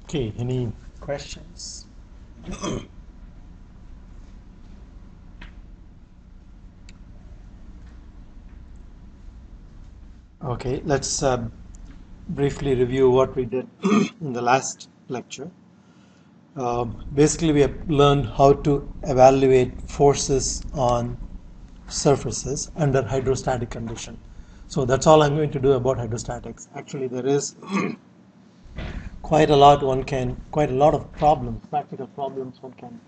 Okay, any questions? Okay, let's briefly review what we did in the last lecture. Basically, we have learned how to evaluate forces on surfaces under hydrostatic condition. So that's all I'm going to do about hydrostatics. Actually, there is quite a lot of problems, practical problems one can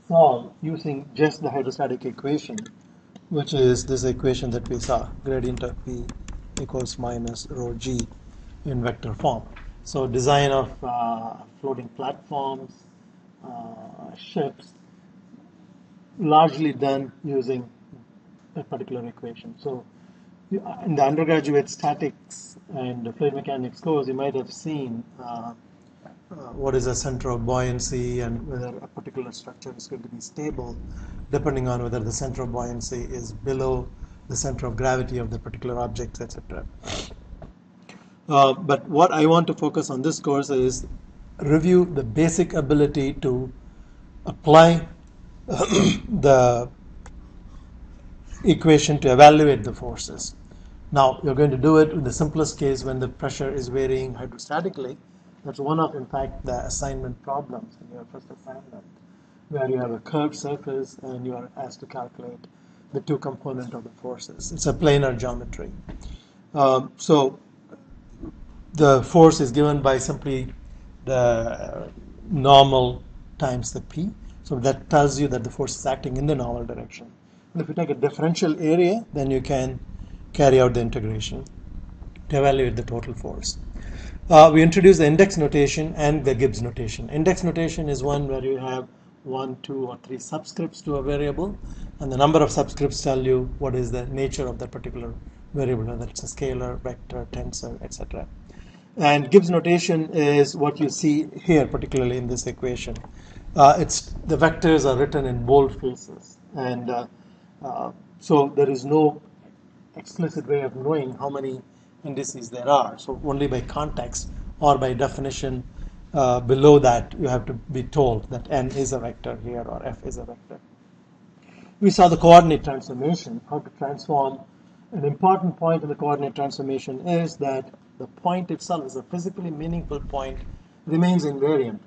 solve using just the hydrostatic equation, which is this equation that we saw, gradient of P equals minus rho G in vector form. So design of floating platforms, ships, largely done using a particular equation. So in the undergraduate statics and fluid mechanics course, you might have seen what is the center of buoyancy and whether a particular structure is going to be stable depending on whether the center of buoyancy is below the center of gravity of the particular object, etc. But what I want to focus on this course is review the basic ability to apply the equation to evaluate the forces. Now, you're going to do it in the simplest case when the pressure is varying hydrostatically. That's one of, in fact, the assignment problems in your first assignment, where you have a curved surface and you are asked to calculate the two components of the forces. It's a planar geometry. So the force is given by simply the normal times the P. So that tells you that the force is acting in the normal direction. And if you take a differential area, then you can carry out the integration to evaluate the total force. We introduced the index notation and the Gibbs notation. Index notation is one where you have 1, 2, or 3 subscripts to a variable, and the number of subscripts tell you what is the nature of that particular variable, whether it's a scalar, vector, tensor, etc. And Gibbs notation is what you see here, particularly in this equation. The vectors are written in bold faces, and so there is no explicit way of knowing how many indices there are. So only by context or by definition below that you have to be told that n is a vector here or f is a vector. We saw the coordinate transformation, how to transform. An important point in the coordinate transformation is that the point itself is a physically meaningful point, remains invariant,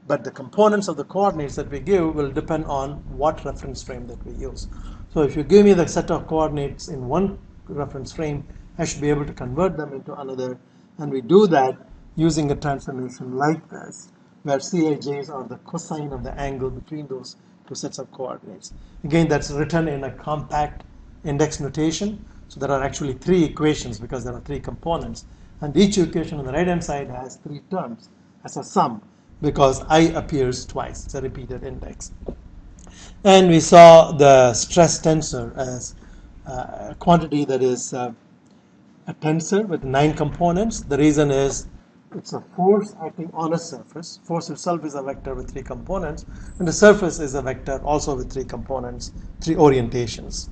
but the components of the coordinates that we give will depend on what reference frame that we use. So if you give me the set of coordinates in one reference frame, I should be able to convert them into another, and we do that using a transformation like this, where ChEs are the cosine of the angle between those two sets of coordinates. Again, that's written in a compact index notation, so there are actually 3 equations because there are 3 components, and each equation on the right hand side has 3 terms as a sum because I appears twice. It's a repeated index. And we saw the stress tensor as a quantity that is a tensor with 9 components. The reason is it's a force acting on a surface. Force itself is a vector with 3 components, and the surface is a vector also with 3 components, 3 orientations.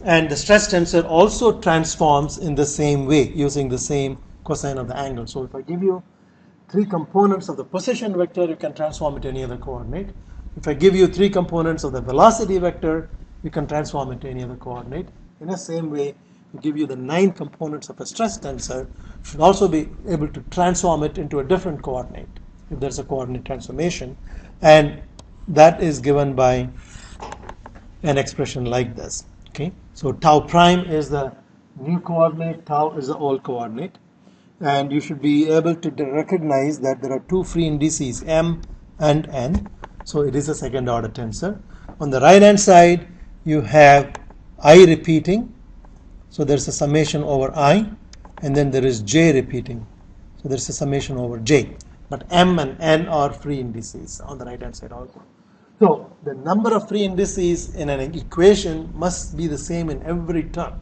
And the stress tensor also transforms in the same way using the same cosine of the angle. So if I give you 3 components of the position vector, you can transform it to any other coordinate. If I give you 3 components of the velocity vector, you can transform it to any other coordinate. In the same way, to give you the 9 components of a stress tensor, you should also be able to transform it into a different coordinate if there's a coordinate transformation, and that is given by an expression like this. Okay, so tau prime is the new coordinate, tau is the old coordinate, and you should be able to recognize that there are 2 free indices, m and n, so it is a second order tensor. On the right hand side, you have I repeating, so there's a summation over I, and then there is j repeating, so there's a summation over j. But m and n are free indices on the right hand side also. So the number of free indices in an equation must be the same in every term.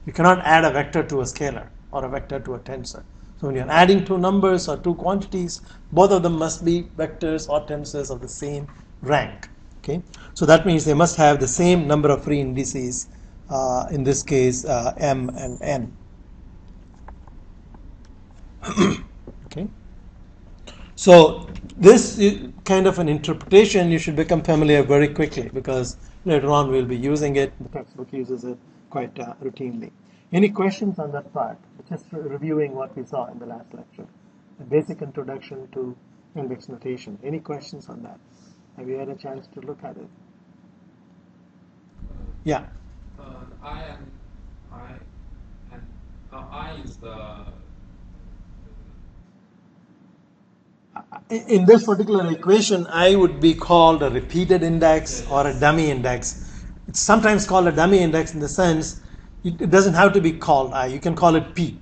You cannot add a vector to a scalar or a vector to a tensor. So when you're adding 2 numbers or 2 quantities, both of them must be vectors or tensors of the same rank. Okay, so that means they must have the same number of free indices, in this case m and n. Okay, So this kind of an interpretation you should become familiar very quickly, because later on we'll be using it. The textbook uses it quite routinely. Any questions on that part? Just reviewing what we saw in the last lecture. A basic introduction to index notation. Any questions on that? Have you had a chance to look at it? Yeah. I is the In this particular equation, I would be called a repeated index or a dummy index. It's sometimes called a dummy index in the sense it doesn't have to be called I. You can call it P.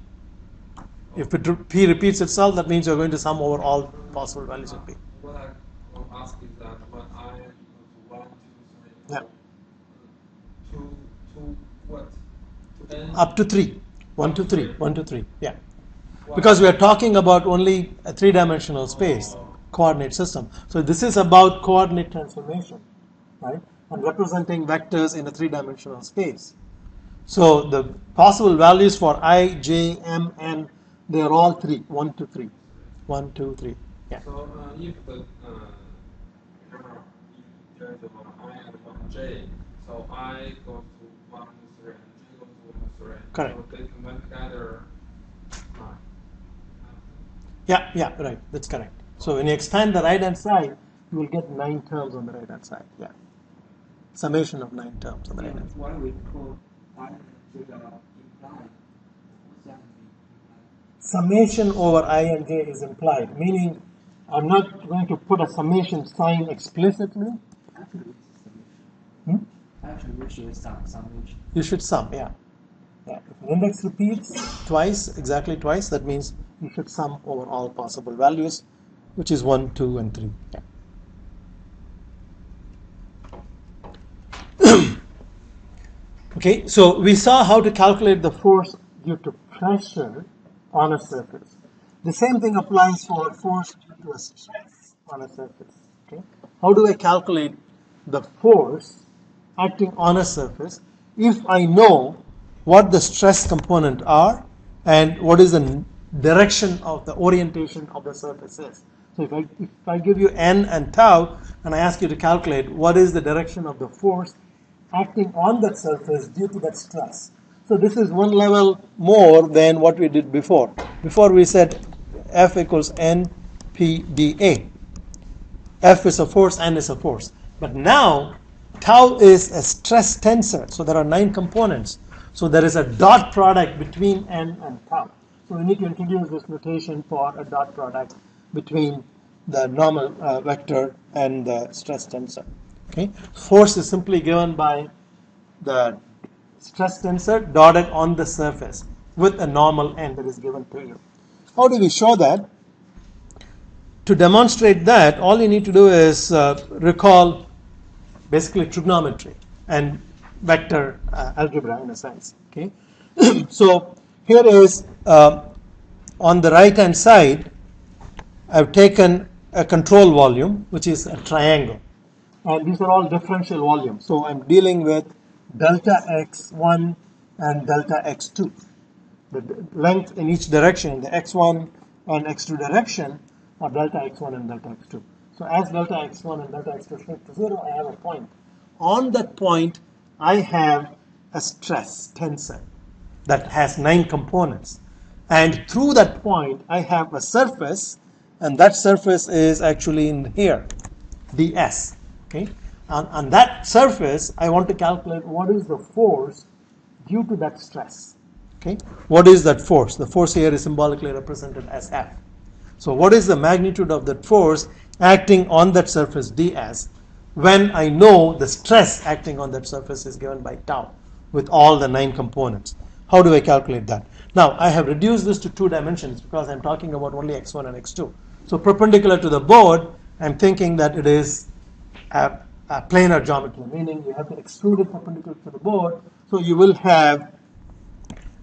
If P repeats itself, that means you're going to sum over all possible values of P. What I will ask is that when I am equal to 1, 2, 3, Yeah. 2, what? To n? Up to 3. 1 to 3. 1 to 3. Yeah. Because we are talking about only a three-dimensional space, coordinate system. So this is about coordinate transformation, right? And representing vectors in a three-dimensional space. So the possible values for I, J, M, N, they are all 3. 1 to 3. 1, 2, 3. Yeah. So if the there's a I and one J, so I goes to 1 to 3 and J goes to 1 to 3. Correct. So they combine together. Yeah, right. That's correct. So when you expand the right-hand side, you will get 9 terms on the right-hand side. Yeah. Summation of 9 terms on the right-hand side. Why we call I to the implied? What's that mean? Summation over I and j is implied, meaning I'm not going to put a summation sign explicitly. Actually, it's summation. Hmm? Actually, we should summation. You should sum, yeah. If an index repeats twice, exactly twice, that means you should sum over all possible values, which is 1, 2, and 3. Yeah. Okay, so we saw how to calculate the force due to pressure on a surface. The same thing applies for force due to a stress on a surface. Okay? How do I calculate the force acting on a surface if I know what the stress component are and what is the direction of the orientation of the surface is? So if I give you n and tau and I ask you to calculate what is the direction of the force acting on that surface due to that stress. So this is one level more than what we did before. Before we said F equals NPdA. F is a force, N is a force. But now tau is a stress tensor. So there are 9 components. So there is a dot product between N and tau. So we need to introduce this notation for a dot product between the normal vector and the stress tensor. Okay, force is simply given by the stress tensor dotted on the surface with a normal n that is given to you. How do we show that? To demonstrate that, all you need to do is recall basically trigonometry and vector algebra in a sense. Okay, so here is on the right hand side, I've taken a control volume which is a triangle. And these are all differential volumes. So I'm dealing with delta x1 and delta x2. The length in each direction, the x1 and x2 direction, are delta x1 and delta x2. So as delta x1 and delta x2 shrink to 0, I have a point. On that point, I have a stress tensor that has 9 components. And through that point, I have a surface, and that surface is actually in here, ds. Okay, on that surface, I want to calculate what is the force due to that stress. Okay, what is that force? The force here is symbolically represented as F. So what is the magnitude of that force acting on that surface ds when I know the stress acting on that surface is given by tau with all the 9 components? How do I calculate that? Now, I have reduced this to 2 dimensions because I'm talking about only x1 and x2. So perpendicular to the board, I'm thinking that it is a planar geometry, meaning you have to extrude it perpendicular to the board, so you will have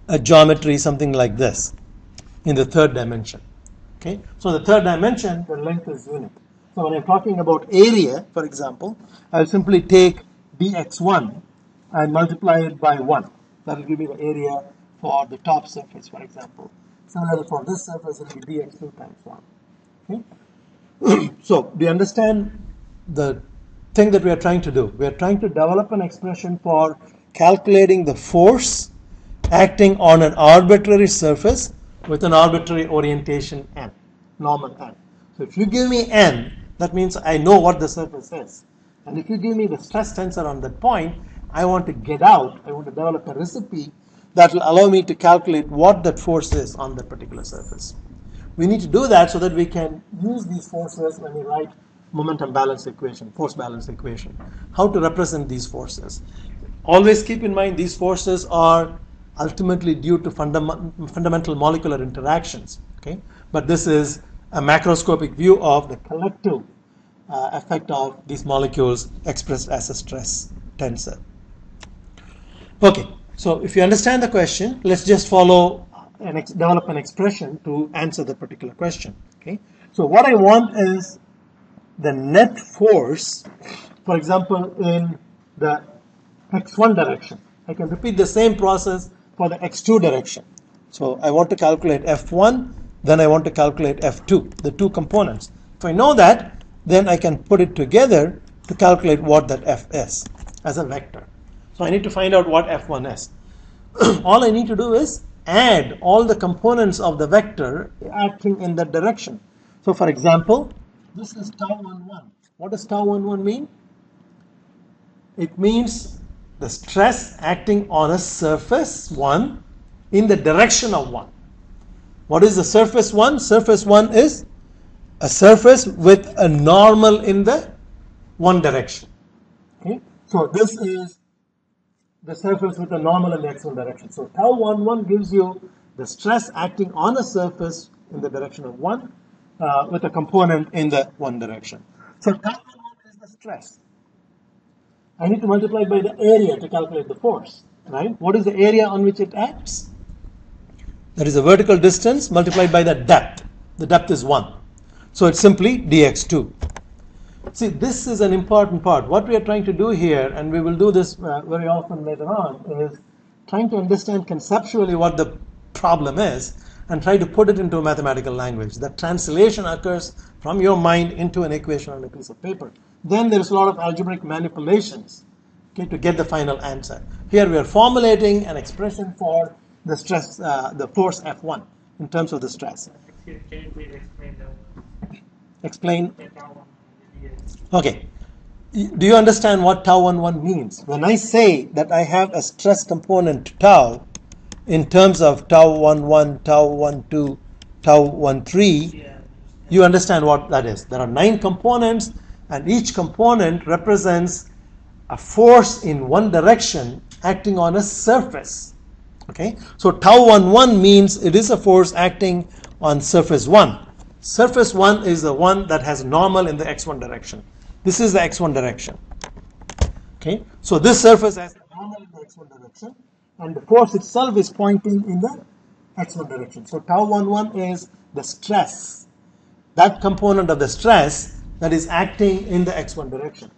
a geometry something like this in the 3rd dimension. Okay, so the 3rd dimension, the length is unit. So when I'm talking about area, for example, I'll simply take dx1 and multiply it by 1. That will give me the area for the top surface, for example. Similarly, for this surface, it will be dx2 times 1. Okay? So do you understand the thing that we are trying to do? We are trying to develop an expression for calculating the force acting on an arbitrary surface with an arbitrary orientation n, normal n. So if you give me n, that means I know what the surface is. And if you give me the stress tensor on that point, I want to develop a recipe that will allow me to calculate what that force is on that particular surface. We need to do that so that we can use these forces when we write momentum balance equation, force balance equation. How to represent these forces. Always keep in mind these forces are ultimately due to fundamental molecular interactions. Okay? But this is a macroscopic view of the collective effect of these molecules expressed as a stress tensor. Okay, so if you understand the question, let's just follow and develop an expression to answer the particular question. Okay, so what I want is the net force, for example, in the x1 direction. I can repeat the same process for the x2 direction. So I want to calculate F1, then I want to calculate F2, the two components. If I know that, then I can put it together to calculate what that F is as a vector. So I need to find out what F1 is. All I need to do is add all the components of the vector acting in that direction. So for example, this is tau 11. What does tau 11 mean? It means the stress acting on a surface 1 in the direction of 1. What is the surface 1? Surface 1 is a surface with a normal in the one direction. Okay? So this is the surface with a normal in the x1 direction. So tau 11 gives you the stress acting on a surface in the direction of 1 with a component in the one direction. So tau 11 is the stress. I need to multiply by the area to calculate the force, right? What is the area on which it acts? That is the vertical distance multiplied by the depth. The depth is 1. So it's simply dx2. See, this is an important part. What we are trying to do here, and we will do this very often later on, is trying to understand conceptually what the problem is and try to put it into a mathematical language. The translation occurs from your mind into an equation on a piece of paper. Then there is a lot of algebraic manipulations, okay, to get the final answer. Here we are formulating an expression for the stress, the force F1 in terms of the stress. Can you please explain that? Explain. Okay. Do you understand what tau 11 means? When I say that I have a stress component tau in terms of tau 11, tau 12, tau 13, you understand what that is. There are 9 components, and each component represents a force in one direction acting on a surface. Okay? So tau 11 means it is a force acting on surface 1. Surface 1 is the one that has normal in the x1 direction. This is the x1 direction. Okay? So this surface has normal in the x1 direction, and the force itself is pointing in the x1 direction. So tau 11 is the stress, that component of the stress that is acting in the x1 direction.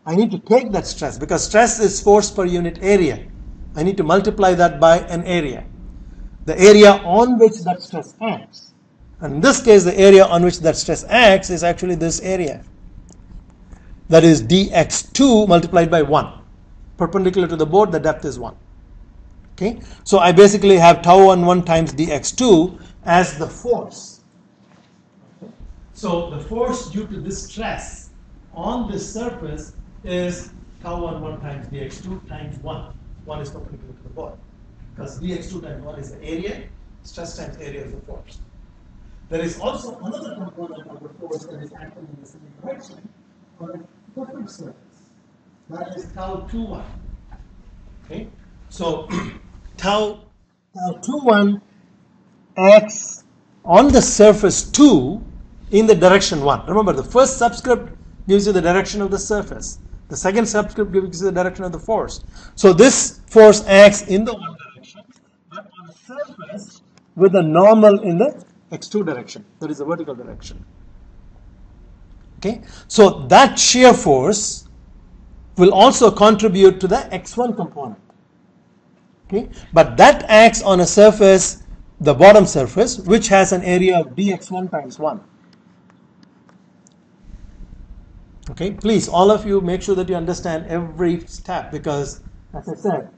I need to take that stress because stress is force per unit area. I need to multiply that by an area, the area on which that stress acts. And in this case, the area on which that stress acts is actually this area. That is dx2 multiplied by 1. Perpendicular to the board, the depth is 1. Okay? So I basically have tau 11 times dx2 as the force. Okay? So the force due to this stress on this surface is tau 11 times dx2 times 1. 1 is perpendicular to the board. Because dx2 times 1 is the area, stress times area is the force. There is also another component of the force that is acting in the same direction on a different surface. That is tau 21. Okay? So tau 21 acts on the surface 2 in the direction 1. Remember, the first subscript gives you the direction of the surface. The second subscript gives you the direction of the force. So this force acts in the one direction, but on a surface with a normal in the x2 direction. That is the vertical direction. Okay? So that shear force will also contribute to the x1 component. Okay? But that acts on a surface, the bottom surface, which has an area of dx1 times 1. Okay, please, all of you, make sure that you understand every step, because, as I said,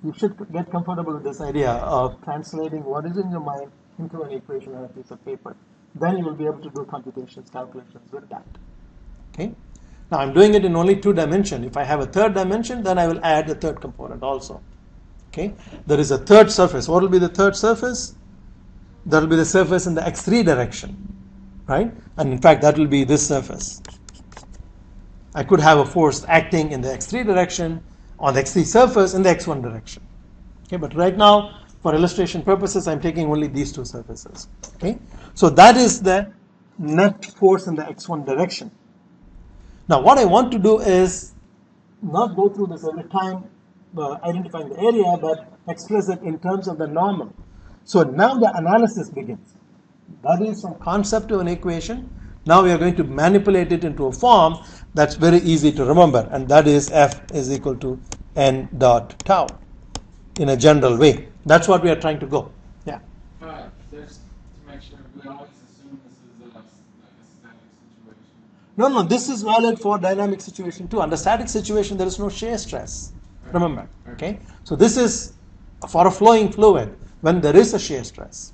you should get comfortable with this idea of translating what is in your mind into an equation on a piece of paper. Then you will be able to do computations, calculations with that. Okay. Now I'm doing it in only 2 dimensions. If I have a third dimension, then I will add the third component also. Okay. There is a third surface. What will be the third surface? That will be the surface in the x3 direction, right? And in fact, that will be this surface. I could have a force acting in the x3 direction on the x3 surface in the x1 direction. Okay, but right now, for illustration purposes, I'm taking only these 2 surfaces. Okay, so that is the net force in the x1 direction. Now, what I want to do is not go through this every time identifying the area, but express it in terms of the normal. So now the analysis begins. That is from concept to an equation. Now we are going to manipulate it into a form that's very easy to remember, and that is F is equal to n dot tau in a general way. That's what we are trying to go. Yeah. Just to make sure, we always assume this is a static situation. No, this is valid for dynamic situation too. Under static situation, there is no shear stress. Remember, okay? So this is for a flowing fluid when there is a shear stress.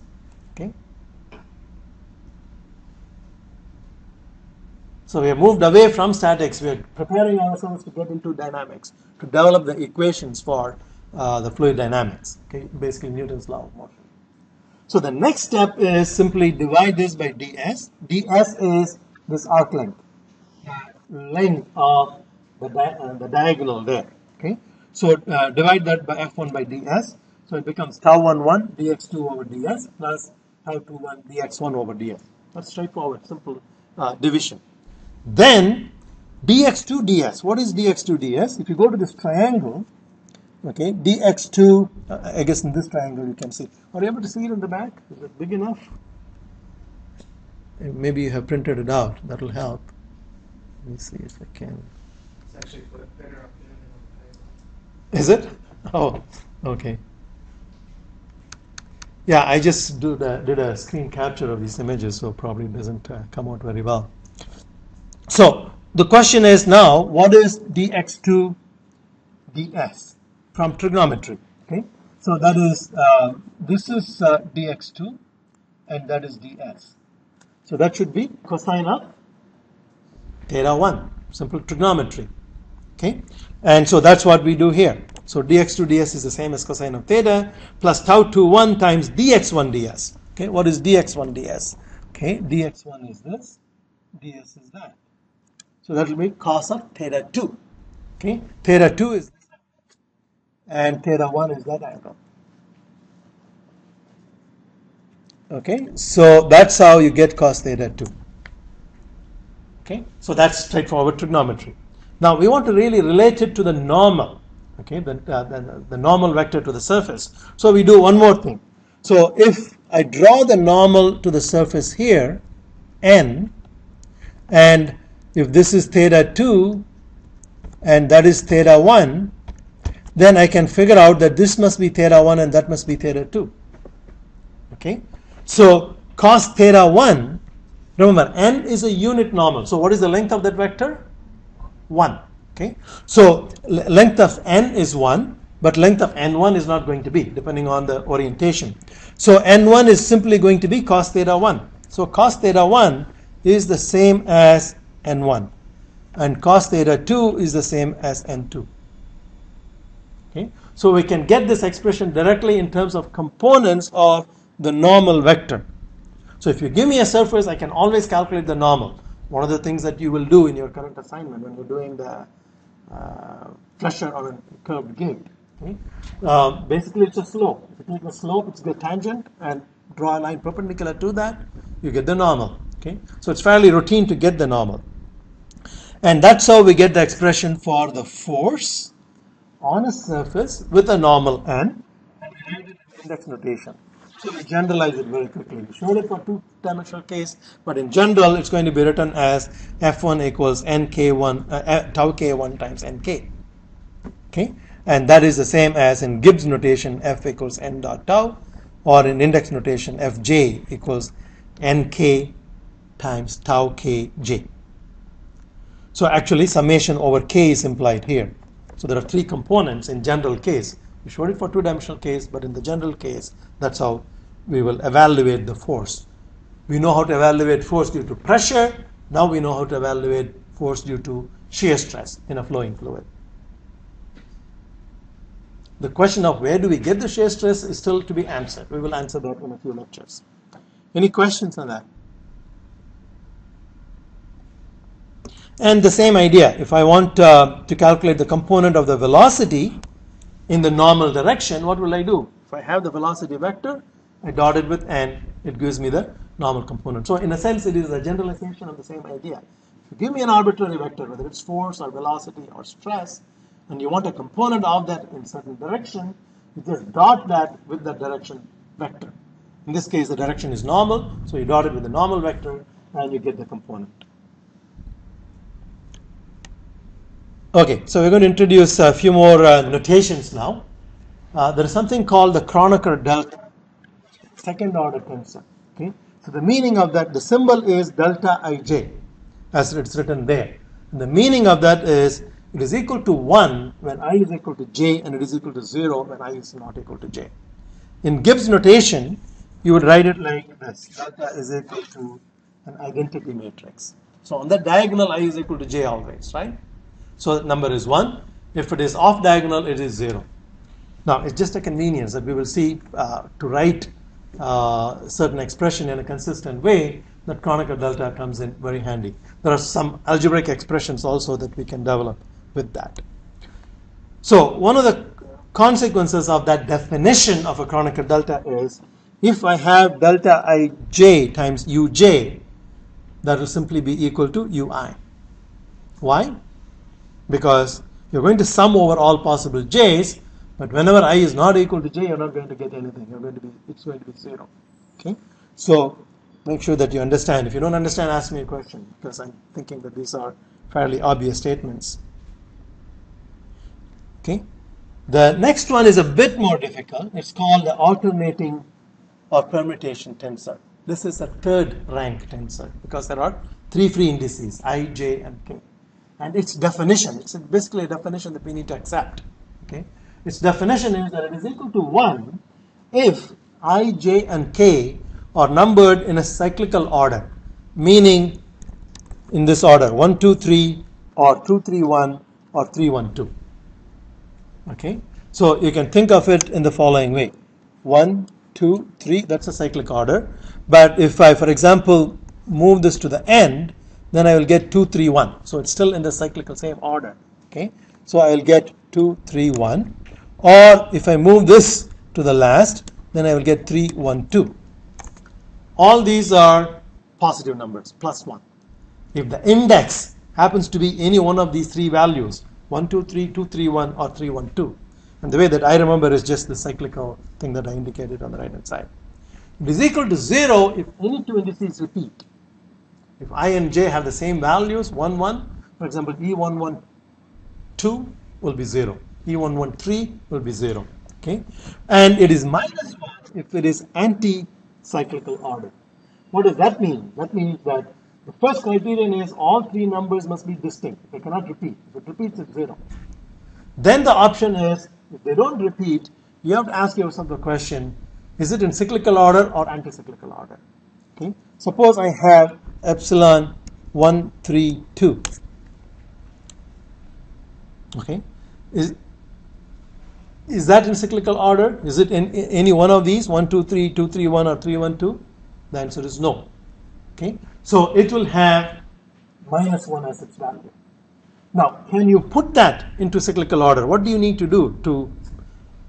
Okay. So we have moved away from statics. We are preparing ourselves to get into dynamics, to develop the equations for the fluid dynamics. Okay, basically Newton's law of motion. So the next step is simply divide this by ds. ds is this arc length, length of the diagonal there. Okay, so divide that by f1 by ds. So it becomes tau11 dx2 over ds plus tau21 dx1 over ds. That's straightforward, simple division. Then dx2 ds. What is dx2 ds? If you go to this triangle, okay, dx2, I guess in this triangle you can see. Are you able to see it in the back? Is it big enough? Maybe you have printed it out. That will help. Let me see if I can. It's actually better up there than on the paper. Is it? Oh, okay. Yeah, I just did a screen capture of these images, so probably it doesn't come out very well. So the question is now, what is dx2 ds from trigonometry? Okay, so that is this is dx2 and that is ds. So that should be cosine of theta 1, simple trigonometry. Okay, and so that's what we do here. So dx2 ds is the same as cosine of theta plus tau21 times dx1 ds. Okay, what is dx1 ds? Okay, dx1 is this, ds is that. So that will be cos of theta 2. Okay, theta 2 is this and theta 1 is that angle. Okay, so that's how you get cos theta 2. Okay, so that's straightforward trigonometry. Now we want to really relate it to the normal. Okay, the normal vector to the surface. So we do one more thing. So if I draw the normal to the surface here, n, and if this is theta 2 and that is theta 1, then I can figure out that this must be theta 1 and that must be theta 2. Okay, so cos theta 1, remember n is a unit normal. So what is the length of that vector? 1. Okay, so length of n is 1, but length of n1 is not going to be, depending on the orientation. So n1 is simply going to be cos theta 1. So cos theta 1 is the same as n1, and cos theta 2 is the same as n2. Okay, so we can get this expression directly in terms of components of the normal vector. So if you give me a surface, I can always calculate the normal. One of the things that you will do in your current assignment when you're doing the pressure on a curved gate. Okay? Basically, it's a slope. If you take a slope, it's the tangent, and draw a line perpendicular to that, you get the normal. Okay? So it's fairly routine to get the normal. And that's how we get the expression for the force on a surface with a normal n, and we write it in index notation. So we generalize it very quickly. We showed it for two-dimensional case, but in general, it's going to be written as F1 equals nk1 tau k1 times nk. Okay, and that is the same as in Gibbs notation, F equals n dot tau, or in index notation, Fj equals nk times tau kj. So actually summation over k is implied here. So there are three components in general case. We showed it for two-dimensional case, but in the general case, that's how we will evaluate the force. We know how to evaluate force due to pressure. Now we know how to evaluate force due to shear stress in a flowing fluid. The question of where do we get the shear stress is still to be answered. We will answer that in a few lectures. Any questions on that? And the same idea, if I want to calculate the component of the velocity in the normal direction, what will I do? If I have the velocity vector, I dot it with n, it gives me the normal component. So in a sense, it is a generalization of the same idea. If you give me an arbitrary vector, whether it's force or velocity or stress, and you want a component of that in certain direction, you just dot that with the direction vector. In this case, the direction is normal, so you dot it with the normal vector, and you get the component. Okay, so we're going to introduce a few more notations now. There is something called the Kronecker Delta, second order tensor. Okay, so the meaning of that, the symbol is delta ij, as it's written there. And the meaning of that is it is equal to 1 when I is equal to j, and it is equal to 0 when I is not equal to j. In Gibbs notation, you would write it like this: delta is equal to an identity matrix. So on that diagonal, I is equal to j always, right? So the number is 1. If it is off diagonal, it is 0. Now, it's just a convenience that we will see to write certain expression in a consistent way, that Kronecker delta comes in very handy. There are some algebraic expressions also that we can develop with that. So one of the consequences of that definition of a Kronecker delta is, if I have delta ij times uj, that will simply be equal to ui. Why? Because you're going to sum over all possible j's, but whenever I is not equal to j, you're not going to get anything. It's going to be 0. Okay? So make sure that you understand. If you don't understand, ask me a question, because I'm thinking that these are fairly obvious statements. Okay? The next one is a bit more difficult. It's called the alternating or permutation tensor. This is a third rank tensor because there are three free indices, I, j, and k. And its definition, it's basically a definition that we need to accept. Okay? Its definition is that it is equal to 1 if I, j, and k are numbered in a cyclical order, meaning in this order 1, 2, 3, or 2, 3, 1, or 3, 1, 2. Okay? So you can think of it in the following way: 1, 2, 3, that's a cyclic order. But if I, for example, move this to the end, then I will get 2, 3, 1. So it's still in the cyclical same order. Okay? So I will get 2, 3, 1. Or if I move this to the last, then I will get 3, 1, 2. All these are positive numbers, plus 1. If the index happens to be any one of these three values, 1, 2, 3, 2, 3, 1, or 3, 1, 2. And the way that I remember is just the cyclical thing that I indicated on the right hand side. It is equal to 0 if any two indices repeat. If I and j have the same values, 1, 1, for example, E1, 2 will be 0. E1, 3 will be 0. Okay? And it is minus 1 if it is anti-cyclical order. What does that mean? That means that the first criterion is all three numbers must be distinct. They cannot repeat. If it repeats, it's 0. Then the option is, if they don't repeat, you have to ask yourself the question, is it in cyclical order or anti-cyclical order? Okay? Suppose I have epsilon 1, 3, 2. Okay? Is that in cyclical order? Is it in any one of these? 1, 2, 3, 2, 3, 1, or 3, 1, 2? The answer is no. Okay? So it will have minus 1 as its value. Now, can you put that into cyclical order? What do you need to do to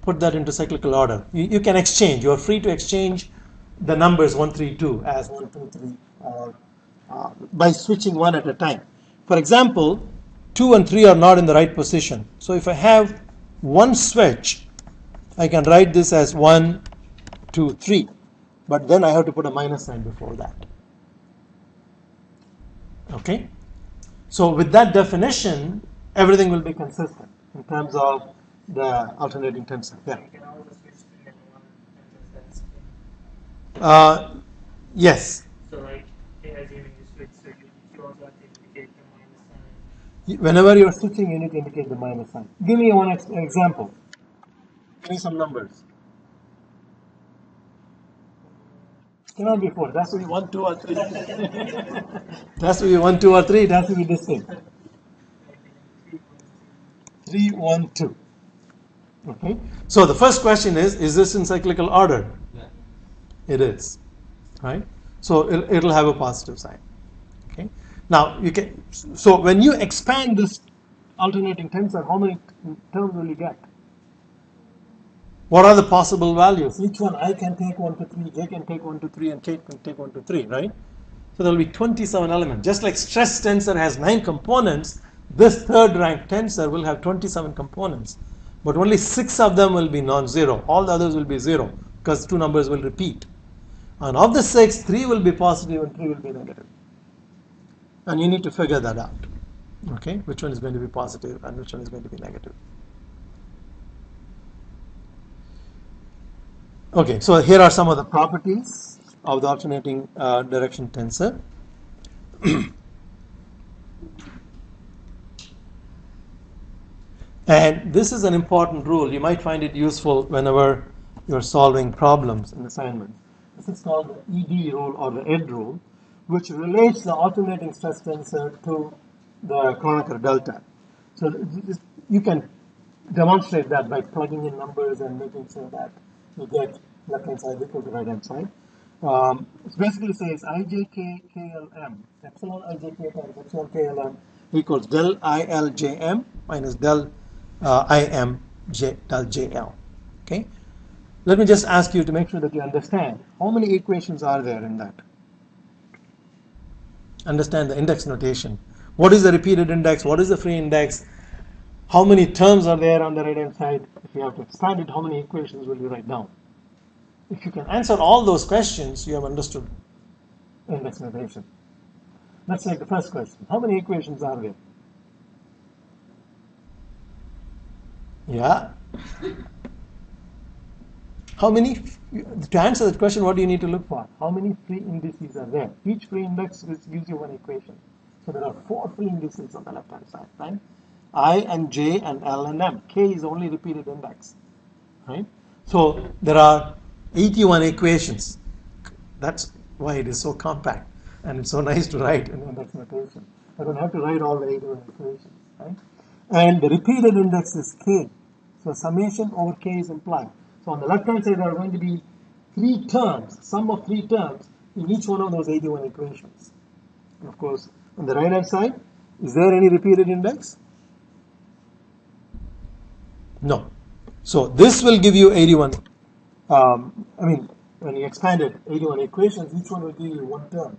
put that into cyclical order? You can exchange. You are free to exchange the numbers 1, 3, 2 as 1, 2, 3, or by switching one at a time. For example, 2 and 3 are not in the right position. So if I have one switch, I can write this as 1, 2, 3. But then I have to put a minus sign before that. Okay? So with that definition, everything will be consistent in terms of the alternating tensor. Yeah. You can always switch to the one tensor that's Yes. so like assuming you switch, so you also have to indicate the minus sign Whenever you're switching, you need to indicate the minus sign. Give me one example. Give me some numbers. It cannot be 4. It has to be 1, 2, or 3. It has to be 1, 2, or 3. It has to be distinct. 3, 1, 2. Okay. So the first question is this in cyclical order? Yeah. It is. Right? So it'll have a positive sign. Okay. Now you can. So when you expand this alternating tensor, how many terms will you get? What are the possible values? Each one, I can take 1 to 3, J can take 1 to 3, and K can take 1 to 3, right? So there will be 27 elements. Just like stress tensor has 9 components, this third rank tensor will have 27 components. But only 6 of them will be non-zero. All the others will be 0 because 2 numbers will repeat. And of the 6, 3 will be positive and 3 will be negative. And you need to figure that out. Okay, which one is going to be positive and which one is going to be negative. Okay, so here are some of the properties of the alternating direction tensor. And this is an important rule. You might find it useful whenever you're solving problems in assignment. This is called the ED rule or the ED rule, which relates the alternating stress tensor to the Kronecker Delta. So you can demonstrate that by plugging in numbers and making sure that you get left hand side equal to right hand side. It basically says ijk klm, epsilon ijk times epsilon klm equals del iljm minus del im del jl. Okay. Let me just ask you to make sure that you understand how many equations are there in that. Understand the index notation. What is the repeated index? What is the free index? How many terms are there on the right hand side? If you have to expand it, how many equations will you write down? If you can answer all those questions, you have understood index notation. Let's take the first question. How many equations are there? Yeah. How many? To answer that question, what do you need to look for? How many free indices are there? Each free index gives you one equation. So there are 4 free indices on the left hand side, right? I and J and L and M. K is only repeated index, right? So there are 81 equations. That's why it is so compact and it's so nice to write in index notation. I don't have to write all the 81 equations, right? And the repeated index is K. So summation over K is implied. So on the left hand side there are going to be 3 terms, sum of 3 terms in each one of those 81 equations. And of course, on the right hand side, is there any repeated index? No. So this will give you 81. When you expand it, 81 equations, each one will give you 1 term.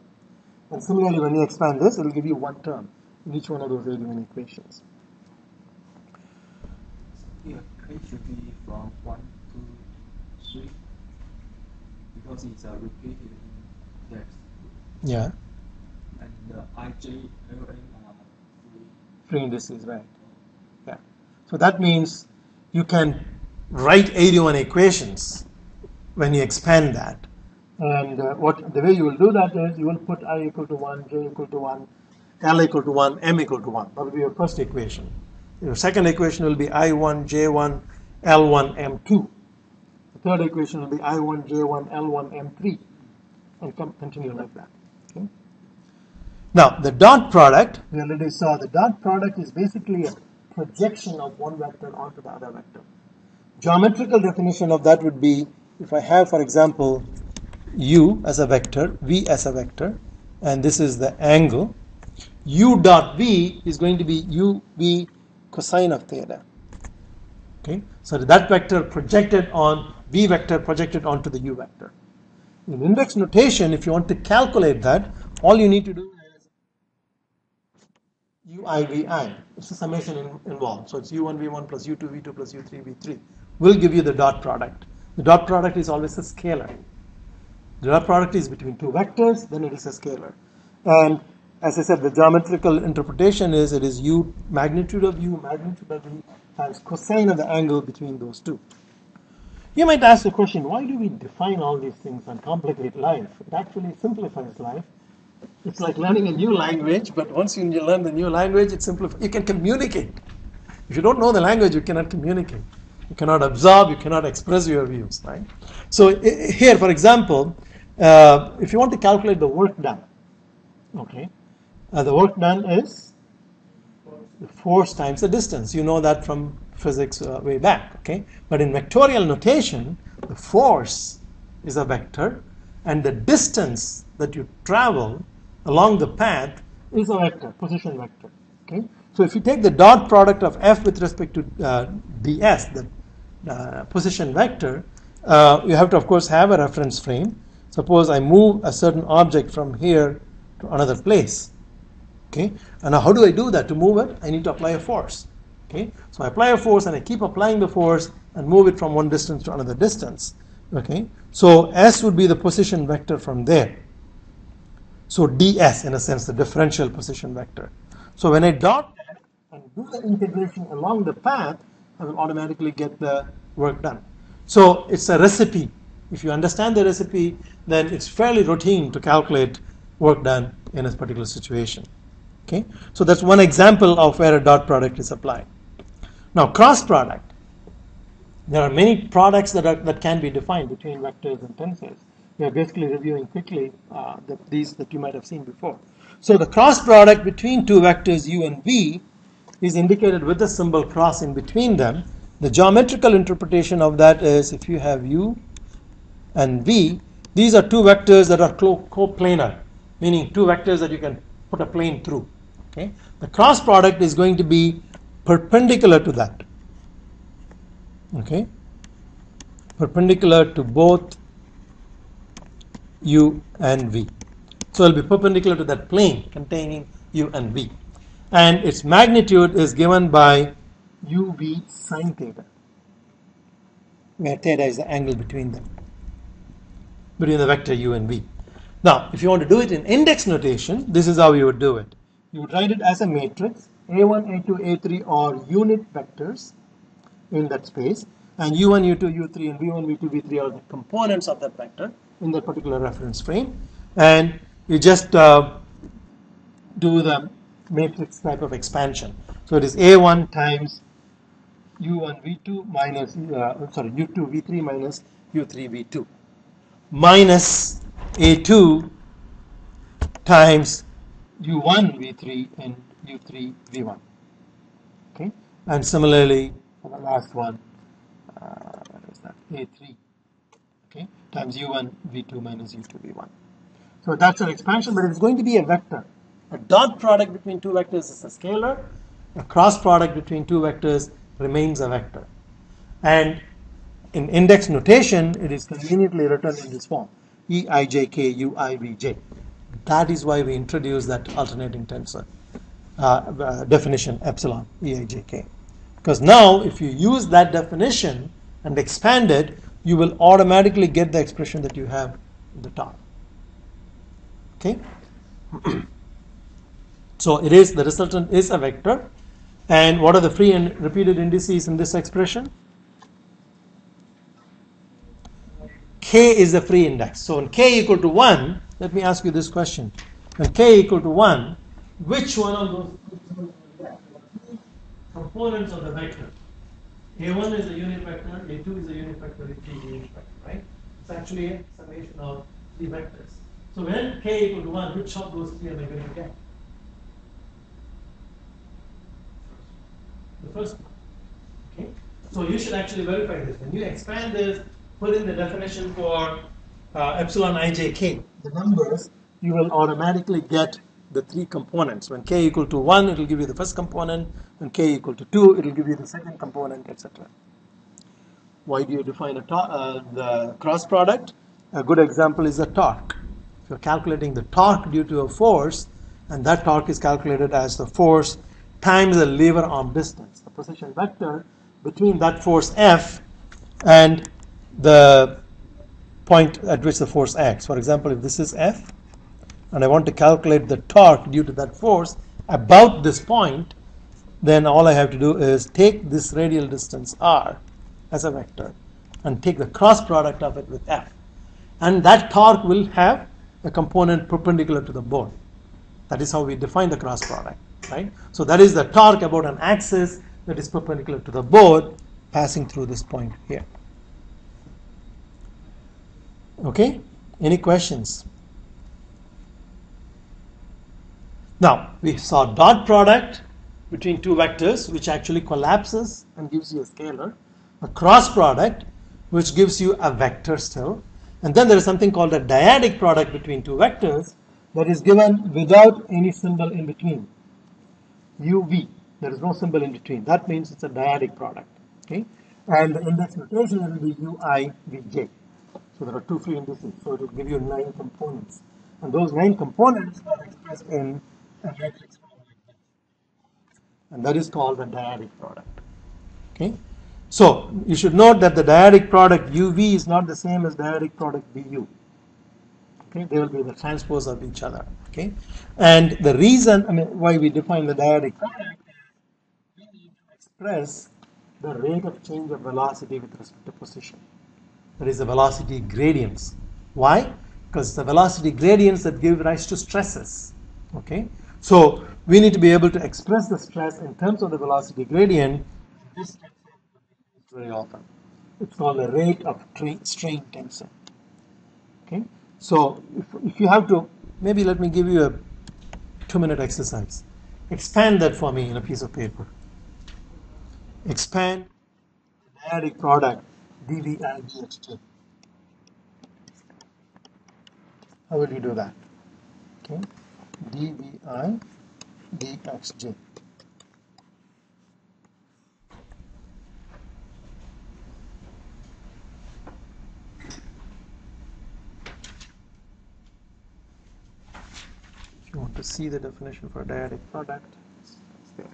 And similarly, when you expand this, it will give you 1 term in each one of those 81 equations. Here, K should be from 1 to 3 because it's a repeated index. Yeah. And the ij, lm are Free indices, right. Yeah. So that means you can write 81 equations when you expand that. And the way you will do that is you will put I equal to 1, J equal to 1, L equal to 1, M equal to 1. That will be your first equation. Your second equation will be I1, J1, L1, M2. The third equation will be I1, J1, L1, M3. And continue like that. Okay? Now, the dot product, we already saw the dot product is basically a projection of one vector onto the other vector. Geometrical definition of that would be, if I have, for example, U as a vector, V as a vector, and this is the angle, U dot V is going to be UV cosine of theta. Okay, so that vector projected on V vector projected onto the U vector. In index notation, if you want to calculate that, all you need to do is UIVI. It's the summation involved. So it's U1V1 plus U2V2 plus U3V3 will give you the dot product. The dot product is always a scalar. The dot product is between 2 vectors, then it is a scalar. And as I said, the geometrical interpretation is it is U, magnitude of U, magnitude of V times cosine of the angle between those two. You might ask the question, why do we define all these things and complicate life? It actually simplifies life. It's like learning a new language, but once you learn the new language, it's simplified. You can communicate. If you don't know the language, you cannot communicate. You cannot absorb, you cannot express your views, right? So here, for example, if you want to calculate the work done, okay, the work done is the force times the distance. You know that from physics way back, okay? But in vectorial notation, the force is a vector, and the distance that you travel along the path is a vector, position vector, okay? So if you take the dot product of f with respect to ds, the position vector, you have to, of course, have a reference frame. Suppose I move a certain object from here to another place, okay? And now how do I do that? To move it, I need to apply a force, okay? So I apply a force and I keep applying the force and move it from one distance to another distance, okay? So s would be the position vector from there. So ds, in a sense, the differential position vector. So when I dot that and do the integration along the path, I will automatically get the work done. So it's a recipe. If you understand the recipe, then it's fairly routine to calculate work done in a particular situation. Okay, so that's one example of where a dot product is applied. Now, cross product. There are many products that can be defined between vectors and tensors. We are basically reviewing quickly these that you might have seen before. So the cross product between two vectors u and v is indicated with the symbol cross in between them. The geometrical interpretation of that is if you have u and v, these are two vectors that are coplanar, meaning two vectors that you can put a plane through. Okay? The cross product is going to be perpendicular to that. Okay? Perpendicular to both u and v. So it will be perpendicular to that plane containing u and v. And its magnitude is given by uv sine theta, where theta is the angle between them, between the vector u and v. Now, if you want to do it in index notation, this is how you would do it. You would write it as a matrix. A1, A2, A3 are unit vectors in that space, and U1, U2, U3, and V1, V2, V3 are the components of that vector in that particular reference frame. And you just do the matrix type of expansion. So it is A1 times U1, V2 minus, U2, V3 minus U3, V2 minus A2 times U1, V3 and U3, V1. Okay, and similarly for the last one, what is that? A3, okay, times U1, V2 minus U2, V1. So that's an expansion, but it's going to be a vector. A dot product between two vectors is a scalar. A cross product between two vectors remains a vector. And in index notation, it is conveniently written in this form: Eijk Uivj. That is why we introduced that alternating tensor definition, epsilon Eijk. Because now, if you use that definition and expand it, you will automatically get the expression that you have in the top. Okay? So it is, the resultant is a vector. And what are the free and repeated indices in this expression? K is the free index. So when k equal to 1, let me ask you this question. When k equal to 1, which one of those components of the vector? A1 is a unit vector, A2 is a unit vector, A3 is a unit vector, right? It's actually a summation of three vectors. So when k equal to 1, which of those three am I going to get? The first one. Okay? So you should actually verify this. When you expand this, put in the definition for epsilon ijk, the numbers, you will automatically get the three components. When k equal to 1, it will give you the first component. When k equal to 2, it will give you the second component, etc. Why do you define the cross product? A good example is the torque. If you're calculating the torque due to a force, and that torque is calculated as the force times the lever arm distance, the position vector between that force F and the point at which the force acts. For example, if this is F, and I want to calculate the torque due to that force about this point, then all I have to do is take this radial distance r as a vector and take the cross product of it with F. And that torque will have a component perpendicular to the board. That is how we define the cross product, right? So that is the torque about an axis that is perpendicular to the board passing through this point here. Okay, any questions? Now, we saw dot product between two vectors, which actually collapses and gives you a scalar. A cross product, which gives you a vector still. And then there is something called a dyadic product between two vectors that is given without any symbol in between. UV, there is no symbol in between. That means it's a dyadic product. Okay, and the index notation will be UI, Vj. So there are two free indices, so it will give you 9 components. And those 9 components are expressed in a matrix form like that. And that is called the dyadic product. Okay, so you should note that the dyadic product UV is not the same as dyadic product BU. Okay, they will be the transpose of each other. Okay, and the reason, why we define the dyadic product is we need to express the rate of change of velocity with respect to position. That is the velocity gradients. Why? Because it's the velocity gradients that give rise to stresses. Okay, so we need to be able to express the stress in terms of the velocity gradient. This tensor is used very often. It's called the rate of strain tensor. Okay, so if you have to, maybe let me give you a 2-minute exercise. Expand that for me in a piece of paper. Expand the dyadic product dVi dxj. How will you do that? Okay, dVi dxj. If you want to see the definition for a dyadic product, it's there.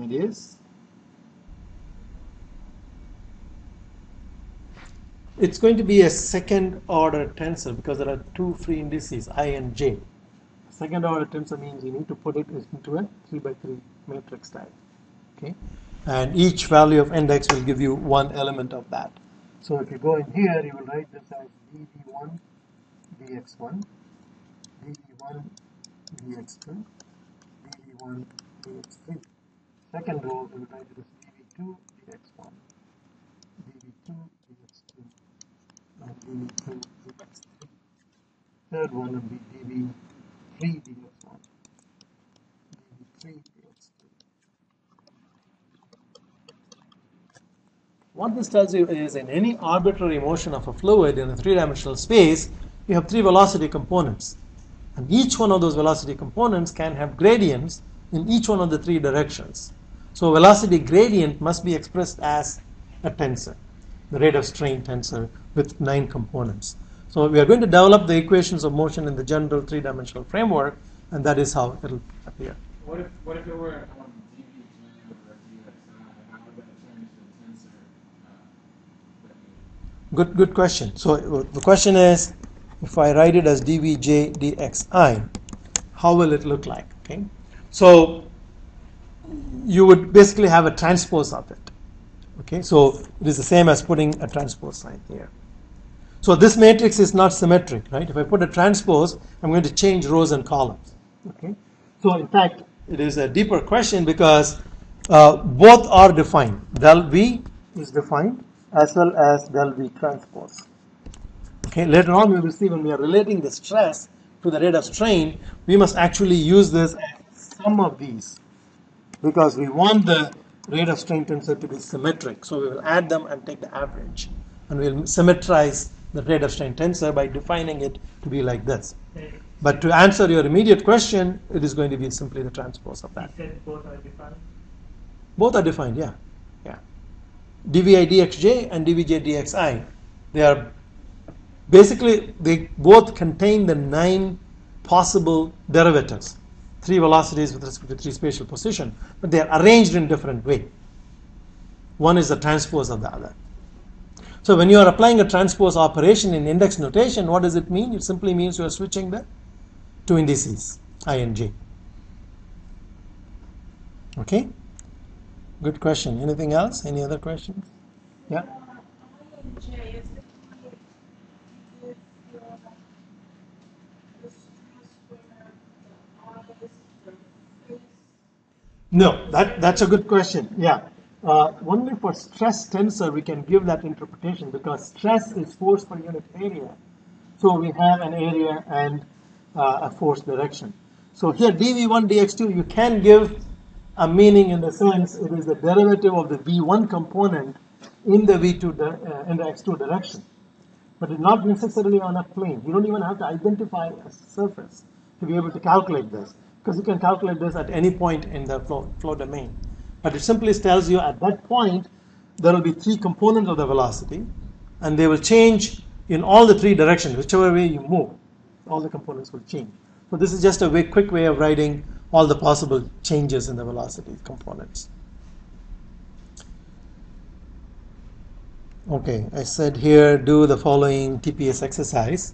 It is. It's going to be a second order tensor because there are 2 free indices, I and j. Second order tensor means you need to put it into a 3x3 matrix type. Okay, and each value of index will give you one element of that. So if you go in here, you will write this as dv1 dx1, dv1 dx2, dv1 dx3. Second row, we will write it as dv2 dx1, dv2 dx2, and dv2 dx3. Third one will be dv3 dx1, dv3 dx2. What this tells you is in any arbitrary motion of a fluid in a 3-dimensional space, you have 3 velocity components. And each one of those velocity components can have gradients in each one of the 3 directions. So velocity gradient must be expressed as a tensor, the rate of strain tensor with 9 components. So we are going to develop the equations of motion in the general 3-dimensional framework, and that is how it will appear. What if it were dVj or dxi? How would that change the tensor? Good question. So the question is, if I write it as dvj dxi, how will it look like? Okay, so you would basically have a transpose of it. Okay, so it is the same as putting a transpose sign here. So this matrix is not symmetric, right? If I put a transpose, I'm going to change rows and columns. Okay, so in fact, it is a deeper question because both are defined. Del V is defined as well as del V transpose. Okay, later on we will see when we are relating the stress to the rate of strain, we must actually use this as sum of these because we want the rate of strain tensor to be symmetric. So we will add them and take the average, and we will symmetrize the rate of strain tensor by defining it to be like this. But to answer your immediate question, it is going to be simply the transpose of that. You said both are defined? Both are defined, yeah. dvi dxj and dvj dxi, they are basically, they both contain the 9 possible derivatives, 3 velocities with respect to 3 spatial position, but they are arranged in different way. One is the transpose of the other. So when you are applying a transpose operation in index notation, what does it mean? It simply means you are switching the two indices, I and j. Okay? Good question. Anything else? Any other questions? Yeah? No, that's a good question. Yeah. Only for stress tensor we can give that interpretation because stress is force per unit area. So we have an area and a force direction. So here dv1 dx2 you can give a meaning in the sense it is the derivative of the v1 component in the in the x2 direction. But it's not necessarily on a plane. You don't even have to identify a surface to be able to calculate this, because you can calculate this at any point in the flow domain. But it simply tells you at that point there will be three components of the velocity, and they will change in all the three directions, whichever way you move. All the components will change. So this is just a quick way of writing all the possible changes in the velocity components. Okay, I said here do the following TPS exercise.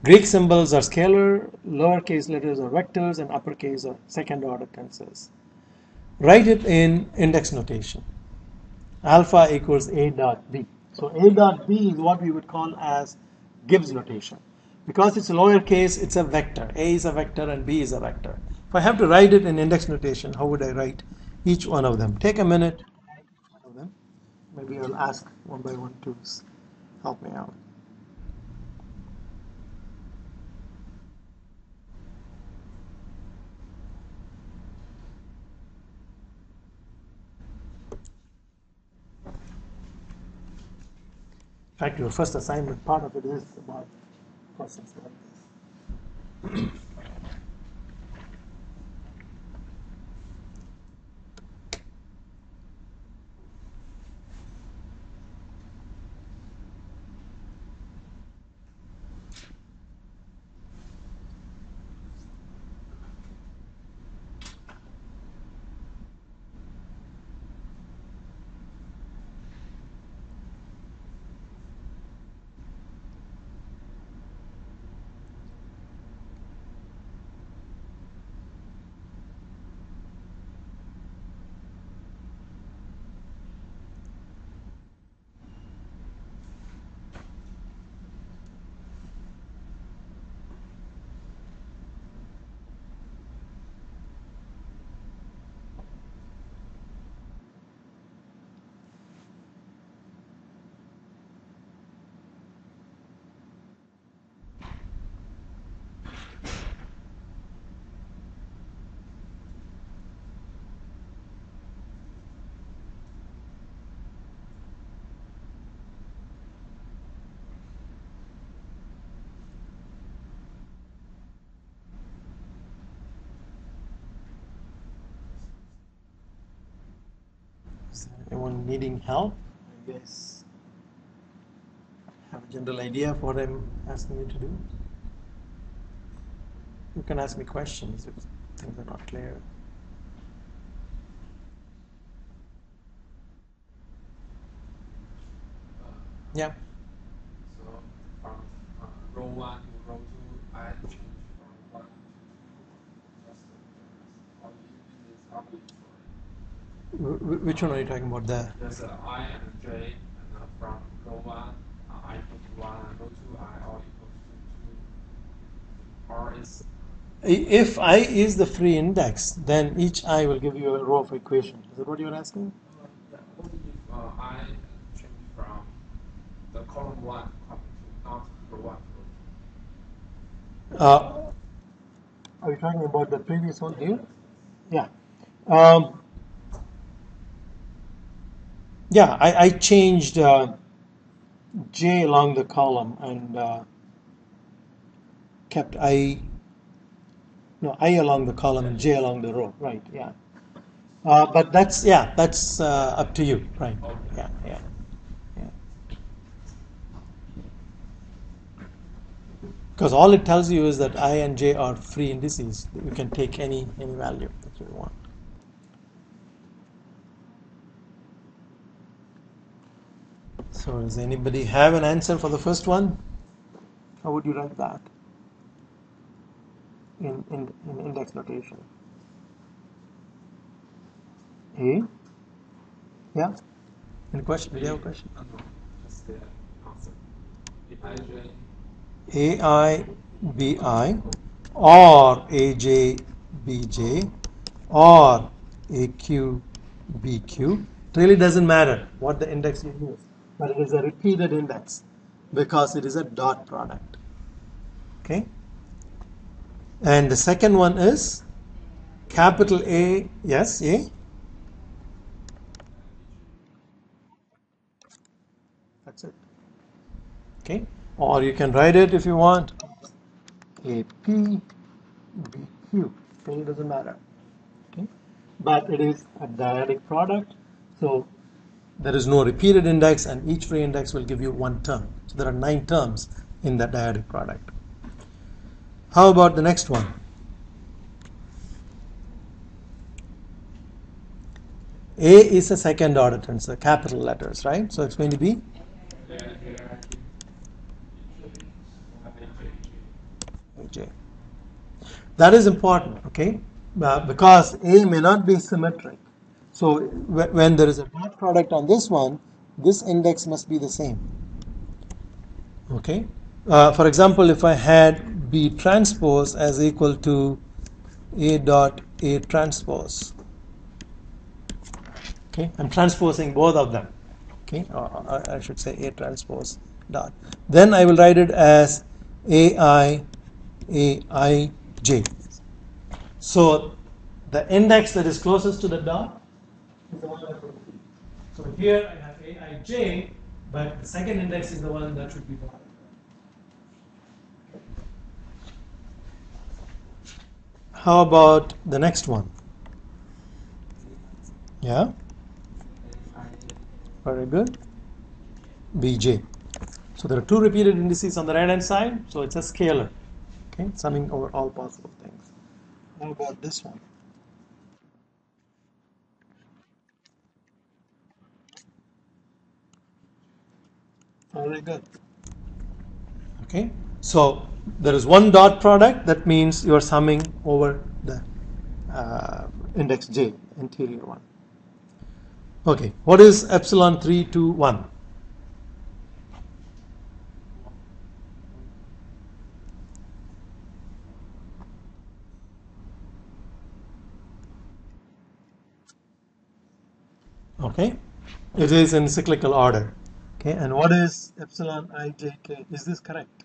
Greek symbols are scalar, lowercase letters are vectors, and uppercase are second order tensors. Write it in index notation. Alpha equals A dot B. So A dot B is what we would call as Gibbs notation. Because it's lowercase, it's a vector. A is a vector and B is a vector. If I have to write it in index notation, how would I write each one of them? Take a minute. Maybe I'll ask one by one to help me out. In fact, your first assignment, part of it is about questions like this. Is there anyone needing help? I guess have a general idea of what I'm asking you to do. You can ask me questions if things are not clear. Yeah. So from row 1 to row 2, I change from 1 to 2. Just how you use this algorithm for it. Which one are you talking about there? There's I and J, and from row 1, I equal to 1, and row 2, I all equals to 2. Or is If I is the free index, then each I will give you a row of equation. Is that what you're asking? what if I change from the column 1 to column 2, not row 1 to row 2? Are you talking about the previous one here? Yeah. Yeah, I changed J along the column and kept I along the column and J along the row. Right, yeah. But that's up to you. Right. Yeah. Because all it tells you is that I and J are free indices. You can take any value that you want. So does anybody have an answer for the first one? How would you write that in index notation? A? Yeah? Any question? Did you have a question? No, just the answer. AIJ. AIBI or AJBJ or AQBQ. It really doesn't matter what the index you use, but it is a repeated index because it is a dot product. Okay? And the second one is capital A, yes, A? That's it. Okay? Or you can write it if you want. APBQ. It really doesn't matter. Okay? But it is a dyadic product, so there is no repeated index, and each free index will give you one term. So there are 9 terms in that dyadic product. How about the next one? A is a second order tensor, capital letters, right? So it's going to be AJ. That is important, okay? Because A may not be symmetric. So when there is a dot product on this one, this index must be the same. Okay? For example, if I had B transpose as equal to A dot A transpose. Okay? I'm transposing both of them. Okay? Or I should say A transpose dot. Then I will write it as AI AIJ. So the index that is closest to the dot is the one that would be. So here I have AIJ, but the second index is the one that should be dotted. How about the next one? Yeah? Very good. BJ. So there are 2 repeated indices on the right hand side, so it's a scalar. Okay, summing over all possible things. How about this one? Very good. Okay, so there is one dot product, that means you are summing over the index J, interior one. Okay, what is epsilon 3, 2, 1? Okay, it is in cyclical order. Okay, and what is epsilon ijk? Is this correct?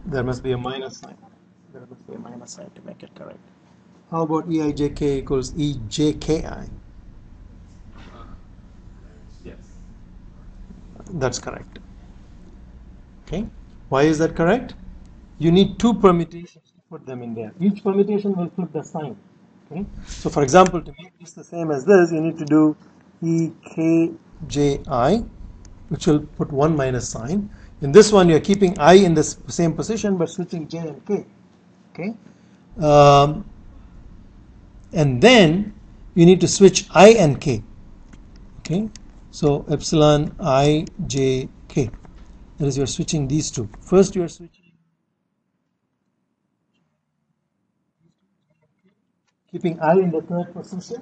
There must be a minus sign. There must be a minus sign to make it correct. How about eijk equals ejki? Yes. That's correct. Okay, why is that correct? You need 2 permutations to put them in there. Each permutation will flip the sign. Okay, so for example, to make this the same as this, you need to do ekji, which will put 1 minus sign. In this one, you are keeping I in the same position but switching j and k. Okay, and then you need to switch I and k. Okay, so epsilon I j k. That is, you are switching these 2. First, you are switching, keeping I in the third position.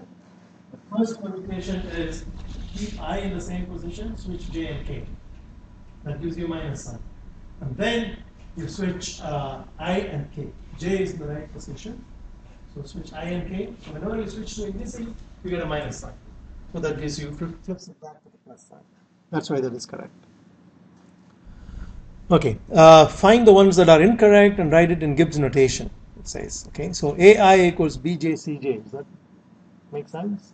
The first permutation is keep I in the same position, switch j and k. That gives you minus sign. And then you switch I and k. J is in the right position. So switch I and k. So whenever you switch to indices, you get a minus sign. So that gives you, flips it back to the plus sign. That's why that is correct. Okay, find the ones that are incorrect and write it in Gibbs notation, it says. Okay, so AI equals BJCJ. Does that make sense?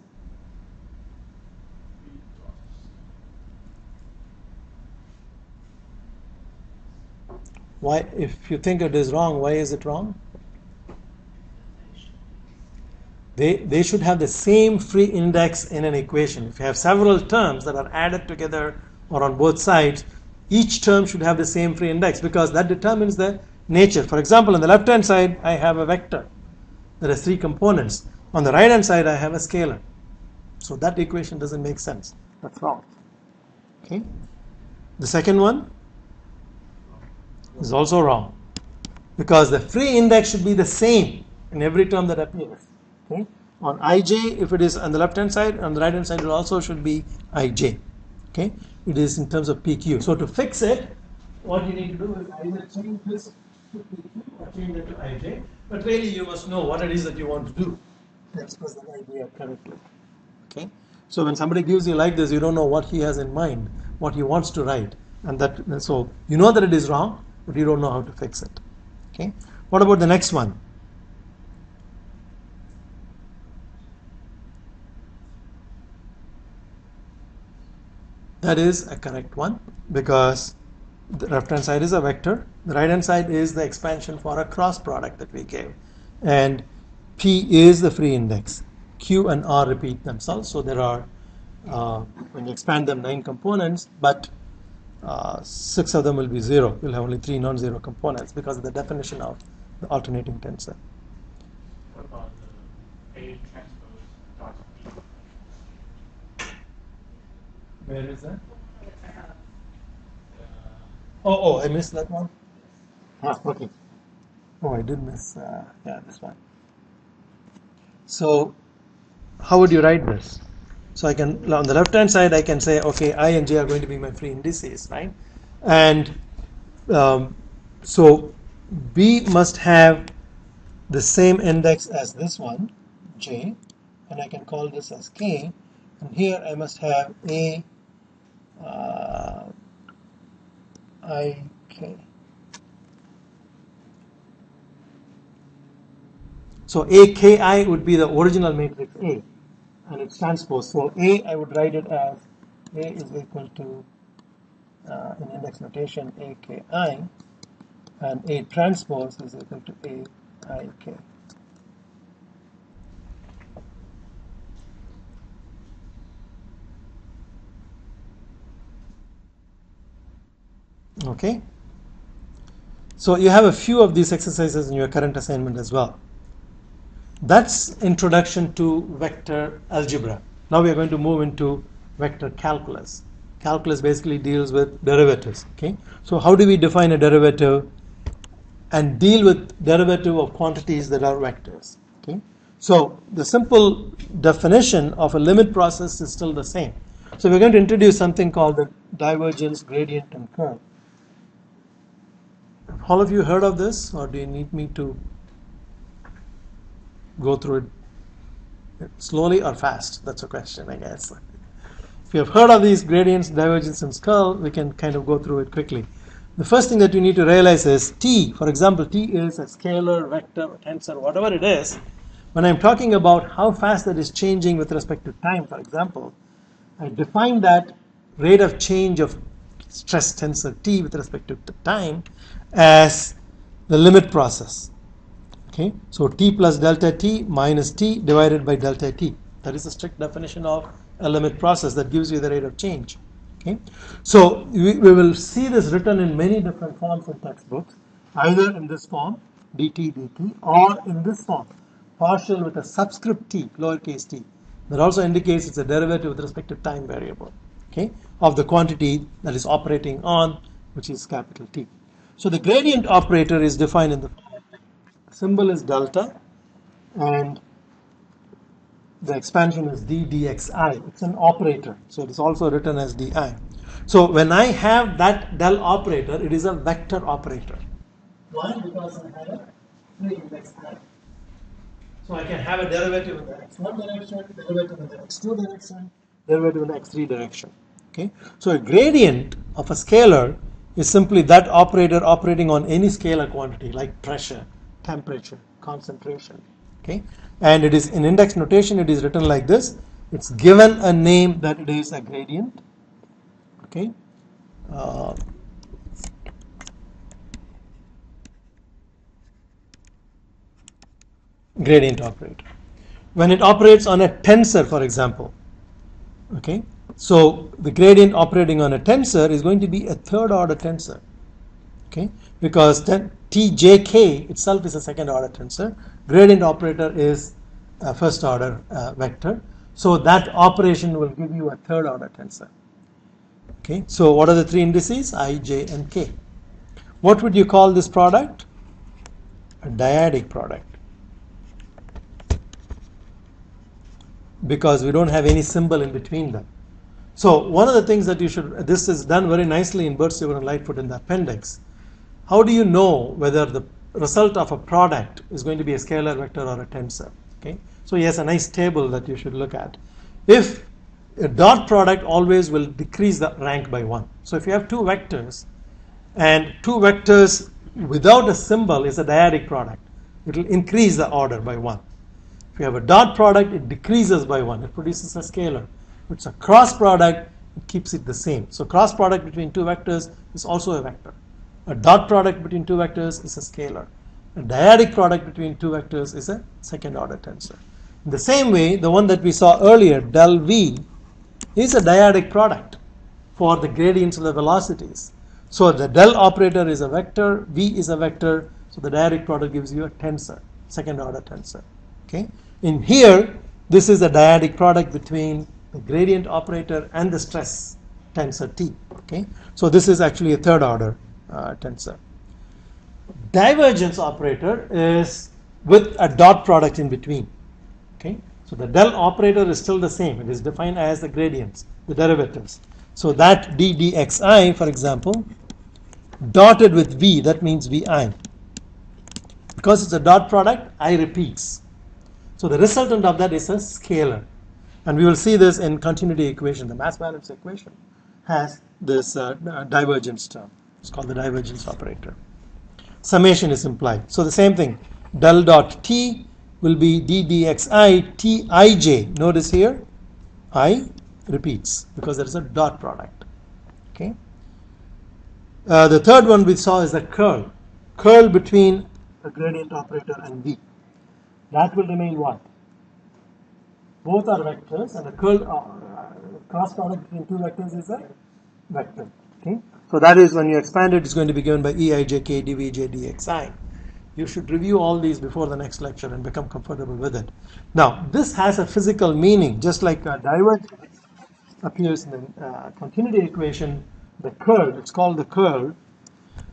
Why, if you think it is wrong, why is it wrong? They should have the same free index in an equation. If you have several terms that are added together or on both sides, each term should have the same free index because that determines the nature. For example, on the left hand side, I have a vector that has 3 components. On the right hand side I have a scalar. So that equation doesn't make sense. That's wrong. Okay. The second one is also wrong, because the free index should be the same in every term that appears. Okay. On ij, if it is on the left hand side, on the right hand side it also should be ij. Okay. It is in terms of pq. So to fix it, what you need to do is either change this to pq or change it to ij. But really you must know what it is that you want to do to express that idea correctly. Okay. So when somebody gives you like this, you don't know what he has in mind, what he wants to write, and that, so you know that it is wrong, but you don't know how to fix it. Okay. What about the next one? That is a correct one, because the left hand side is a vector, the right hand side is the expansion for a cross product that we gave, and P is the free index. Q and R repeat themselves, so there are, when you expand them, 9 components, but 6 of them will be 0. You'll have only 3 non-zero components because of the definition of the alternating tensor. What about the A transpose dot B? Where is that? Oh, I missed that one. Ah, okay. Oh, I did miss, yeah, this one. So, how would you write this? So I can, on the left hand side, I can say, okay, I and j are going to be my free indices, right? And so B must have the same index as this one, j, and I can call this as k, and here I must have a I, k. So AKI would be the original matrix A, and its transpose. So A, I would write it as A is equal to, in index notation, AKI, and A transpose is equal to AIK. Okay. So you have a few of these exercises in your current assignment as well. That's introduction to vector algebra. Now we are going to move into vector calculus. Calculus basically deals with derivatives. Okay. So how do we define a derivative and deal with derivative of quantities that are vectors? Okay. So the simple definition of a limit process is still the same. So we're going to introduce something called the divergence, gradient, and curve. All of you heard of this, or do you need me to go through it slowly or fast? That's a question, I guess. If you have heard of these gradients, divergence, and curve, we can kind of go through it quickly. The first thing that you need to realize is t, for example, t is a scalar, vector, tensor, whatever it is. When I'm talking about how fast that is changing with respect to time, for example, I define that rate of change of stress tensor t with respect to time as the limit process. Okay, so t plus delta t minus t divided by delta t. That is a strict definition of a limit process that gives you the rate of change. Okay, so we will see this written in many different forms in textbooks, either in this form dt dt, or in this form partial with a subscript t, lowercase t. That also indicates it's a derivative with respect to time variable, okay, of the quantity that is operating on, which is capital T. So the gradient operator is defined in the symbol is delta, and the expansion is d dxi. It's an operator, so it is also written as di. So when I have that del operator, it is a vector operator. Why? Because I have a free index I. So I can have a derivative in the x1 direction, derivative in the x2 direction, derivative in the x3 direction. Okay. So a gradient of a scalar is simply that operator operating on any scalar quantity like pressure, temperature, concentration. Okay. And it is in index notation, it is written like this. It's given a name that it is a gradient. Okay. Gradient operator. When it operates on a tensor, for example, okay, so the gradient operating on a tensor is going to be a third order tensor, okay, because tjk itself is a second order tensor. Gradient operator is first order vector. So that operation will give you a third order tensor. Okay, so what are the three indices? I, j, and k. What would you call this product? A dyadic product, because we don't have any symbol in between them. So one of the things that you should, this is done very nicely in Bird-Stewart and Lightfoot in the appendix. How do you know whether the result of a product is going to be a scalar vector or a tensor? Okay, so he has a nice table that you should look at. If a dot product always will decrease the rank by 1. So if you have two vectors, and two vectors without a symbol is a dyadic product, it will increase the order by 1. If you have a dot product, it decreases by 1. It produces a scalar. If it's a cross product, it keeps it the same. So cross product between two vectors is also a vector. A dot product between two vectors is a scalar. A dyadic product between two vectors is a second order tensor. In the same way, the one that we saw earlier, del v, is a dyadic product for the gradients of the velocities. So the del operator is a vector, v is a vector, so the dyadic product gives you a tensor, second order tensor. Okay. In here, this is a dyadic product between the gradient operator and the stress tensor t. Okay. So this is actually a third order tensor. Divergence operator is with a dot product in between. Okay. So the del operator is still the same. It is defined as the gradients, the derivatives. So that d dxi, for example, dotted with v, that means vi. Because it's a dot product, I repeats. So the resultant of that is a scalar. And we will see this in continuity equation. The mass balance equation has this divergence term. It's called the divergence operator. Summation is implied. So the same thing, del dot t will be d dxi tij. Notice here, I repeats because there is a dot product. Okay. The third one we saw is the curl. Curl between the gradient operator and v. That will remain what? Both are vectors, and the curl cross product between two vectors is a vector. Okay. So that is, when you expand it, it's going to be given by eijk dvj dxi. You should review all these before the next lecture and become comfortable with it. Now, this has a physical meaning, just like divergence appears in the continuity equation. The curl, it's called the curl,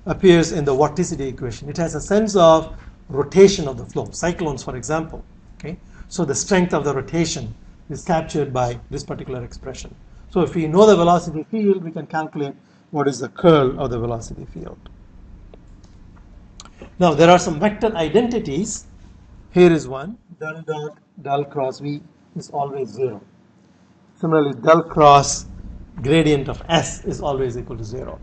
appears in the vorticity equation. It has a sense of rotation of the flow. Cyclones, for example. Okay, so the strength of the rotation is captured by this particular expression. So if we know the velocity field, we can calculate what is the curl of the velocity field. Now there are some vector identities. Here is one. Del dot del cross v is always 0. Similarly, del cross gradient of s is always equal to 0.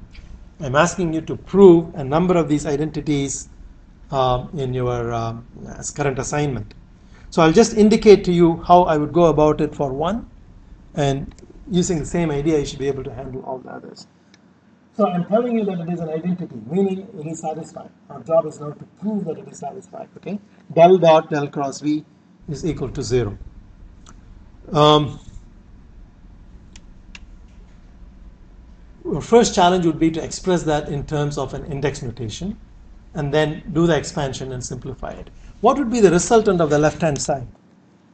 I'm asking you to prove a number of these identities in your current assignment. So I'll just indicate to you how I would go about it for one, and using the same idea, you should be able to handle all the others. So I'm telling you that it is an identity, meaning it is satisfied. Our job is now to prove that it is satisfied. Okay, del dot del cross v is equal to 0. Our first challenge would be to express that in terms of an index notation, and then do the expansion and simplify it. What would be the resultant of the left-hand side?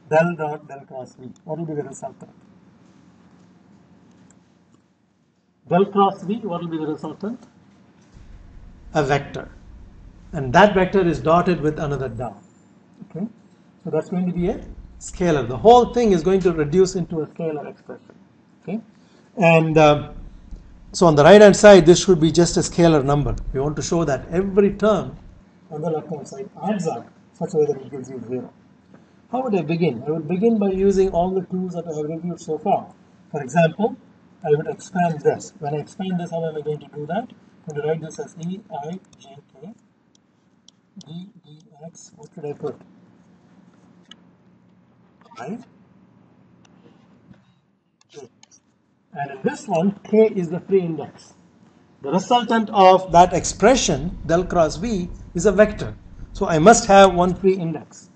Del dot del cross v. What will be the resultant? Del cross v, what will be the resultant? A vector. And that vector is dotted with another dot. Okay? So that's going to be a scalar. The whole thing is going to reduce into a scalar expression. Okay? And so on the right hand side, this should be just a scalar number. We want to show that every term on the left hand side adds up such a way that it gives you 0. How would I begin? I would begin by using all the tools that I have reviewed so far. For example, I would expand this. When I expand this, how am I going to do that? I'm going to write this as eijk d dx. What should I put? I j. And in this one, k is the free index. The resultant of that expression, del cross v, is a vector. So I must have one free index.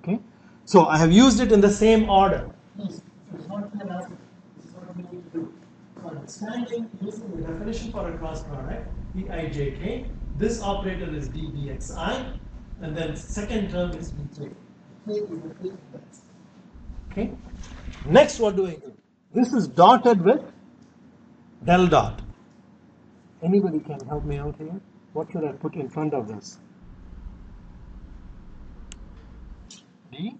Okay? So I have used it in the same order. This is what we need to do. So I'm expanding using the definition for a cross product, eijk. This operator is d dxi, and then second term is v3. K is the K index. Okay. Next, what do I do? This is dotted with del dot. Anybody can help me out here? What should I put in front of this? D.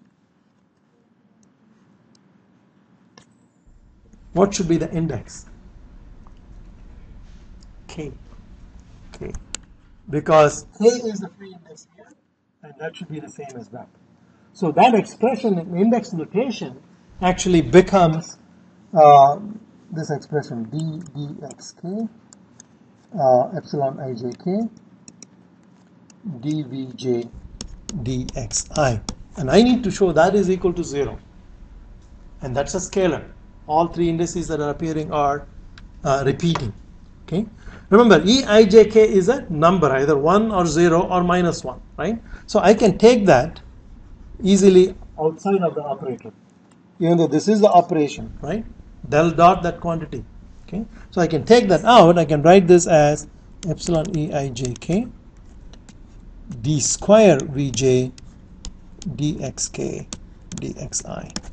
What should be the index? K. K. Because K is the free index here, and that should be the same as that. So that expression in index notation actually becomes this expression d dxk epsilon ijk dvj dxi, and I need to show that is equal to 0, and that's a scalar. All three indices that are appearing are repeating. Okay. Remember, eijk is a number, either 1 or 0 or -1, right? So I can take that easily outside of the operator, even though this is the operation, right? Del dot that quantity. Okay. So I can take that out. I can write this as epsilon eijk d square vj dxk dxi.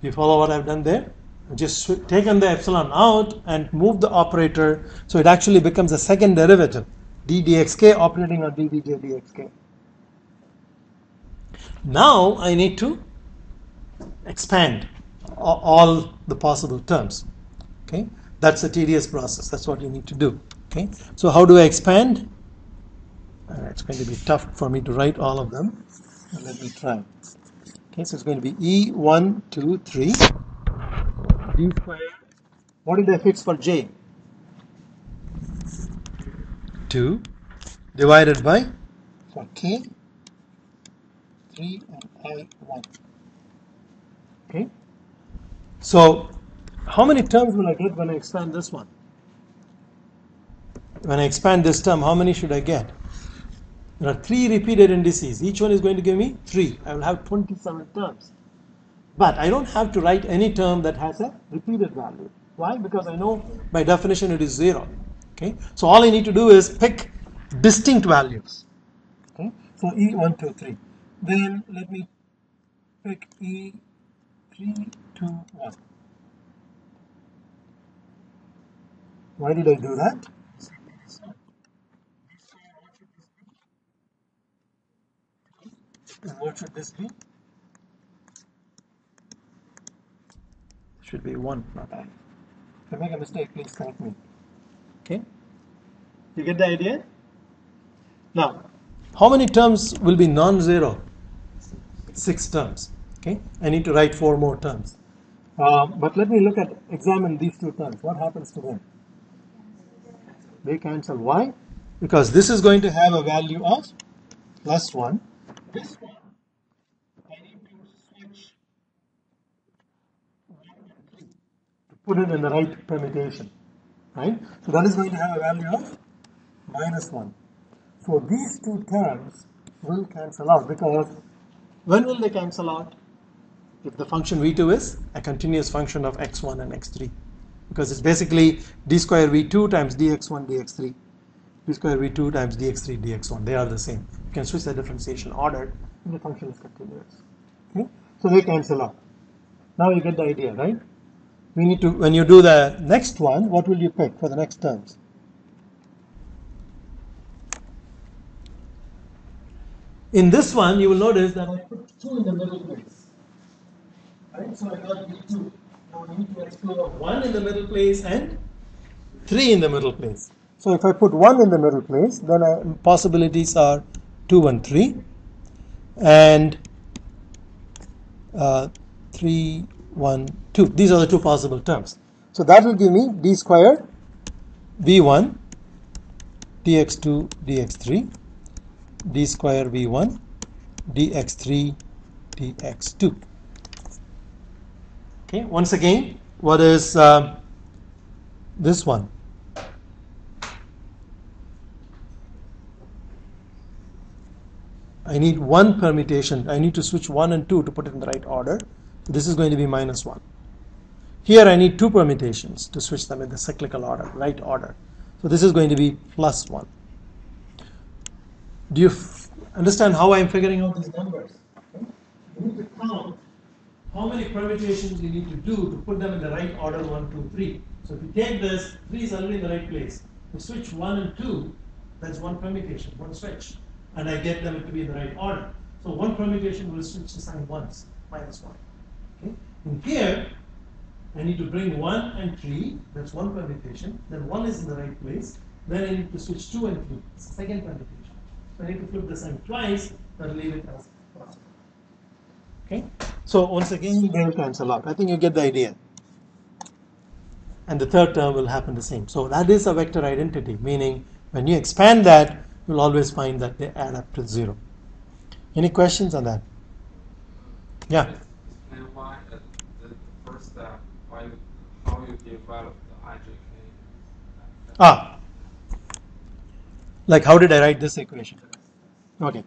You follow what I've done there? Just taken the epsilon out and moved the operator, so it actually becomes a second derivative, d dxk operating on dvj dxk. Now I need to expand all the possible terms. Okay, that's a tedious process. That's what you need to do. Okay, so how do I expand? It's going to be tough for me to write all of them. Let me try. Okay, so it's going to be E1, 2, 3, D squared. What did I fix for J? 2 divided by, for K, 3 and I, 1. Okay, so how many terms will I get when I expand this one? When I expand this term, how many should I get? There are 3 repeated indices. Each one is going to give me 3. I will have 27 terms. But I don't have to write any term that has a repeated value. Why? Because I know by definition it is 0. Okay, so all I need to do is pick distinct values. Okay, so E1, 2, 3. Then let me pick E3, 2, 1. Why did I do that? And what should this be? Should be 1, not I. If I make a mistake, please correct me. Okay? You get the idea? Now, how many terms will be non-zero? 6 terms. Okay? I need to write 4 more terms. But let me examine these 2 terms. What happens to them? They cancel. Why? Because this is going to have a value of +1. This one, I need to switch 1 and 3 to put it in the right permutation. Right? So that is going to have a value of -1. So these 2 terms will cancel out, because when will they cancel out? If the function v2 is a continuous function of x1 and x3. Because it's basically d square v2 times dx1 dx3, d square v2 times dx3 dx1. They are the same. You can switch the differentiation order and the function is continuous. Okay? So they cancel out. Now you get the idea, right? We need to, when you do the next one, what will you pick for the next terms? In this one, you will notice that I put 2 in the middle place. Right? So I got v2. Now I need to explore 1 in the middle place and 3 in the middle place. So if I put 1 in the middle place, then possibilities are 2 and 3, and 3, 1, 2. These are the 2 possible terms. So that will give me d squared v1 dx2 dx3, d square v1 dx3 dx2. Okay, once again, what is this one? I need 1 permutation. I need to switch 1 and 2 to put it in the right order. So this is going to be -1. Here I need 2 permutations to switch them in the cyclical order, right order. So this is going to be +1. understand how I'm figuring out these numbers. Okay? You need to count how many permutations you need to do to put them in the right order 1, 2, 3. So if you take this, 3 is already in the right place. You switch 1 and 2, that's one permutation, one switch. And I get them to be in the right order. So one permutation will switch the sign once, -1. Okay? In here, I need to bring 1 and 3, that's one permutation. Then 1 is in the right place. Then I need to switch 2 and 3, it's the second permutation. So I need to flip the sign twice, but leave it as possible. Okay? So once again, they will cancel out. I think you get the idea. And the third term will happen the same. So that is a vector identity, meaning when you expand that, you'll always find that they add up to 0. Any questions on that? Yeah. Explain why the first step, how you develop the IJK. Ah, like how did I write this equation? Okay.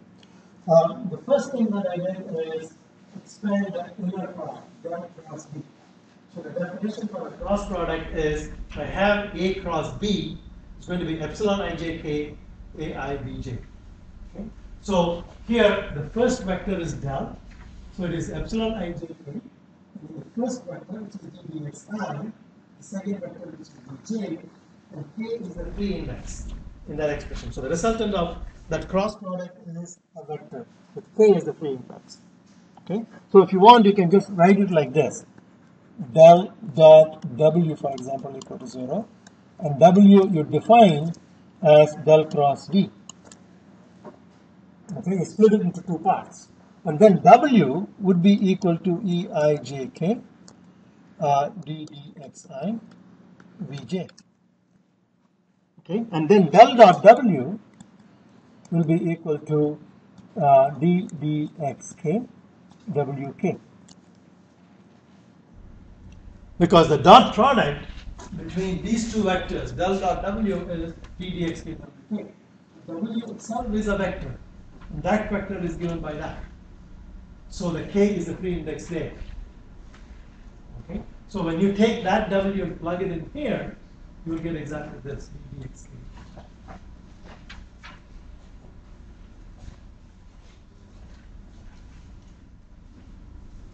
The first thing that I did is expand the inner product, del cross B. So the definition for a cross product is if I have A cross B, it's going to be epsilon ijk AI bj. Okay? So here the first vector is del, so it is epsilon ijk. And the first vector, which is dxi, the second vector, which is bj, and k is the free index in that expression. So the resultant of that cross product is a vector, with k is the free index. Okay? So if you want, you can just write it like this. Del dot w, for example, equal to 0, and w you define as del cross v. Okay, you split it into two parts, and then w would be equal to eijk ddxi vj. Okay, and then del dot w will be equal to ddxk wk. Because the dot product between these two vectors, del dot w is ddxk wk. W itself is a vector, and that vector is given by that. So the k is the free index there. Okay? So when you take that w and plug it in here, you will get exactly this, ddxk.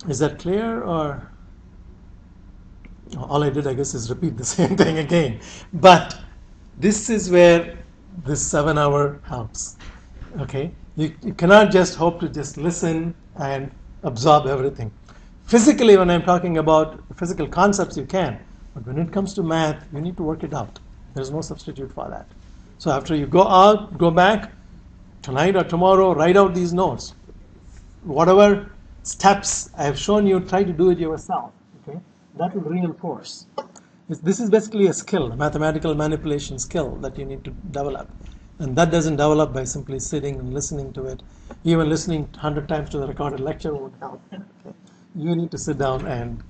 Is that clear, or? All I did, I guess, is repeat the same thing again. But this is where this 7-hour helps. Okay? You cannot just hope to just listen and absorb everything. Physically, when I'm talking about physical concepts, you can. But when it comes to math, you need to work it out. There's no substitute for that. So after you go out, go back, tonight or tomorrow, write out these notes. Whatever steps I have shown you, try to do it yourself. Okay? That will reinforce. This is basically a skill, a mathematical manipulation skill that you need to develop. And that doesn't develop by simply sitting and listening to it. Even listening 100 times to the recorded lecture won't help. Okay? You need to sit down and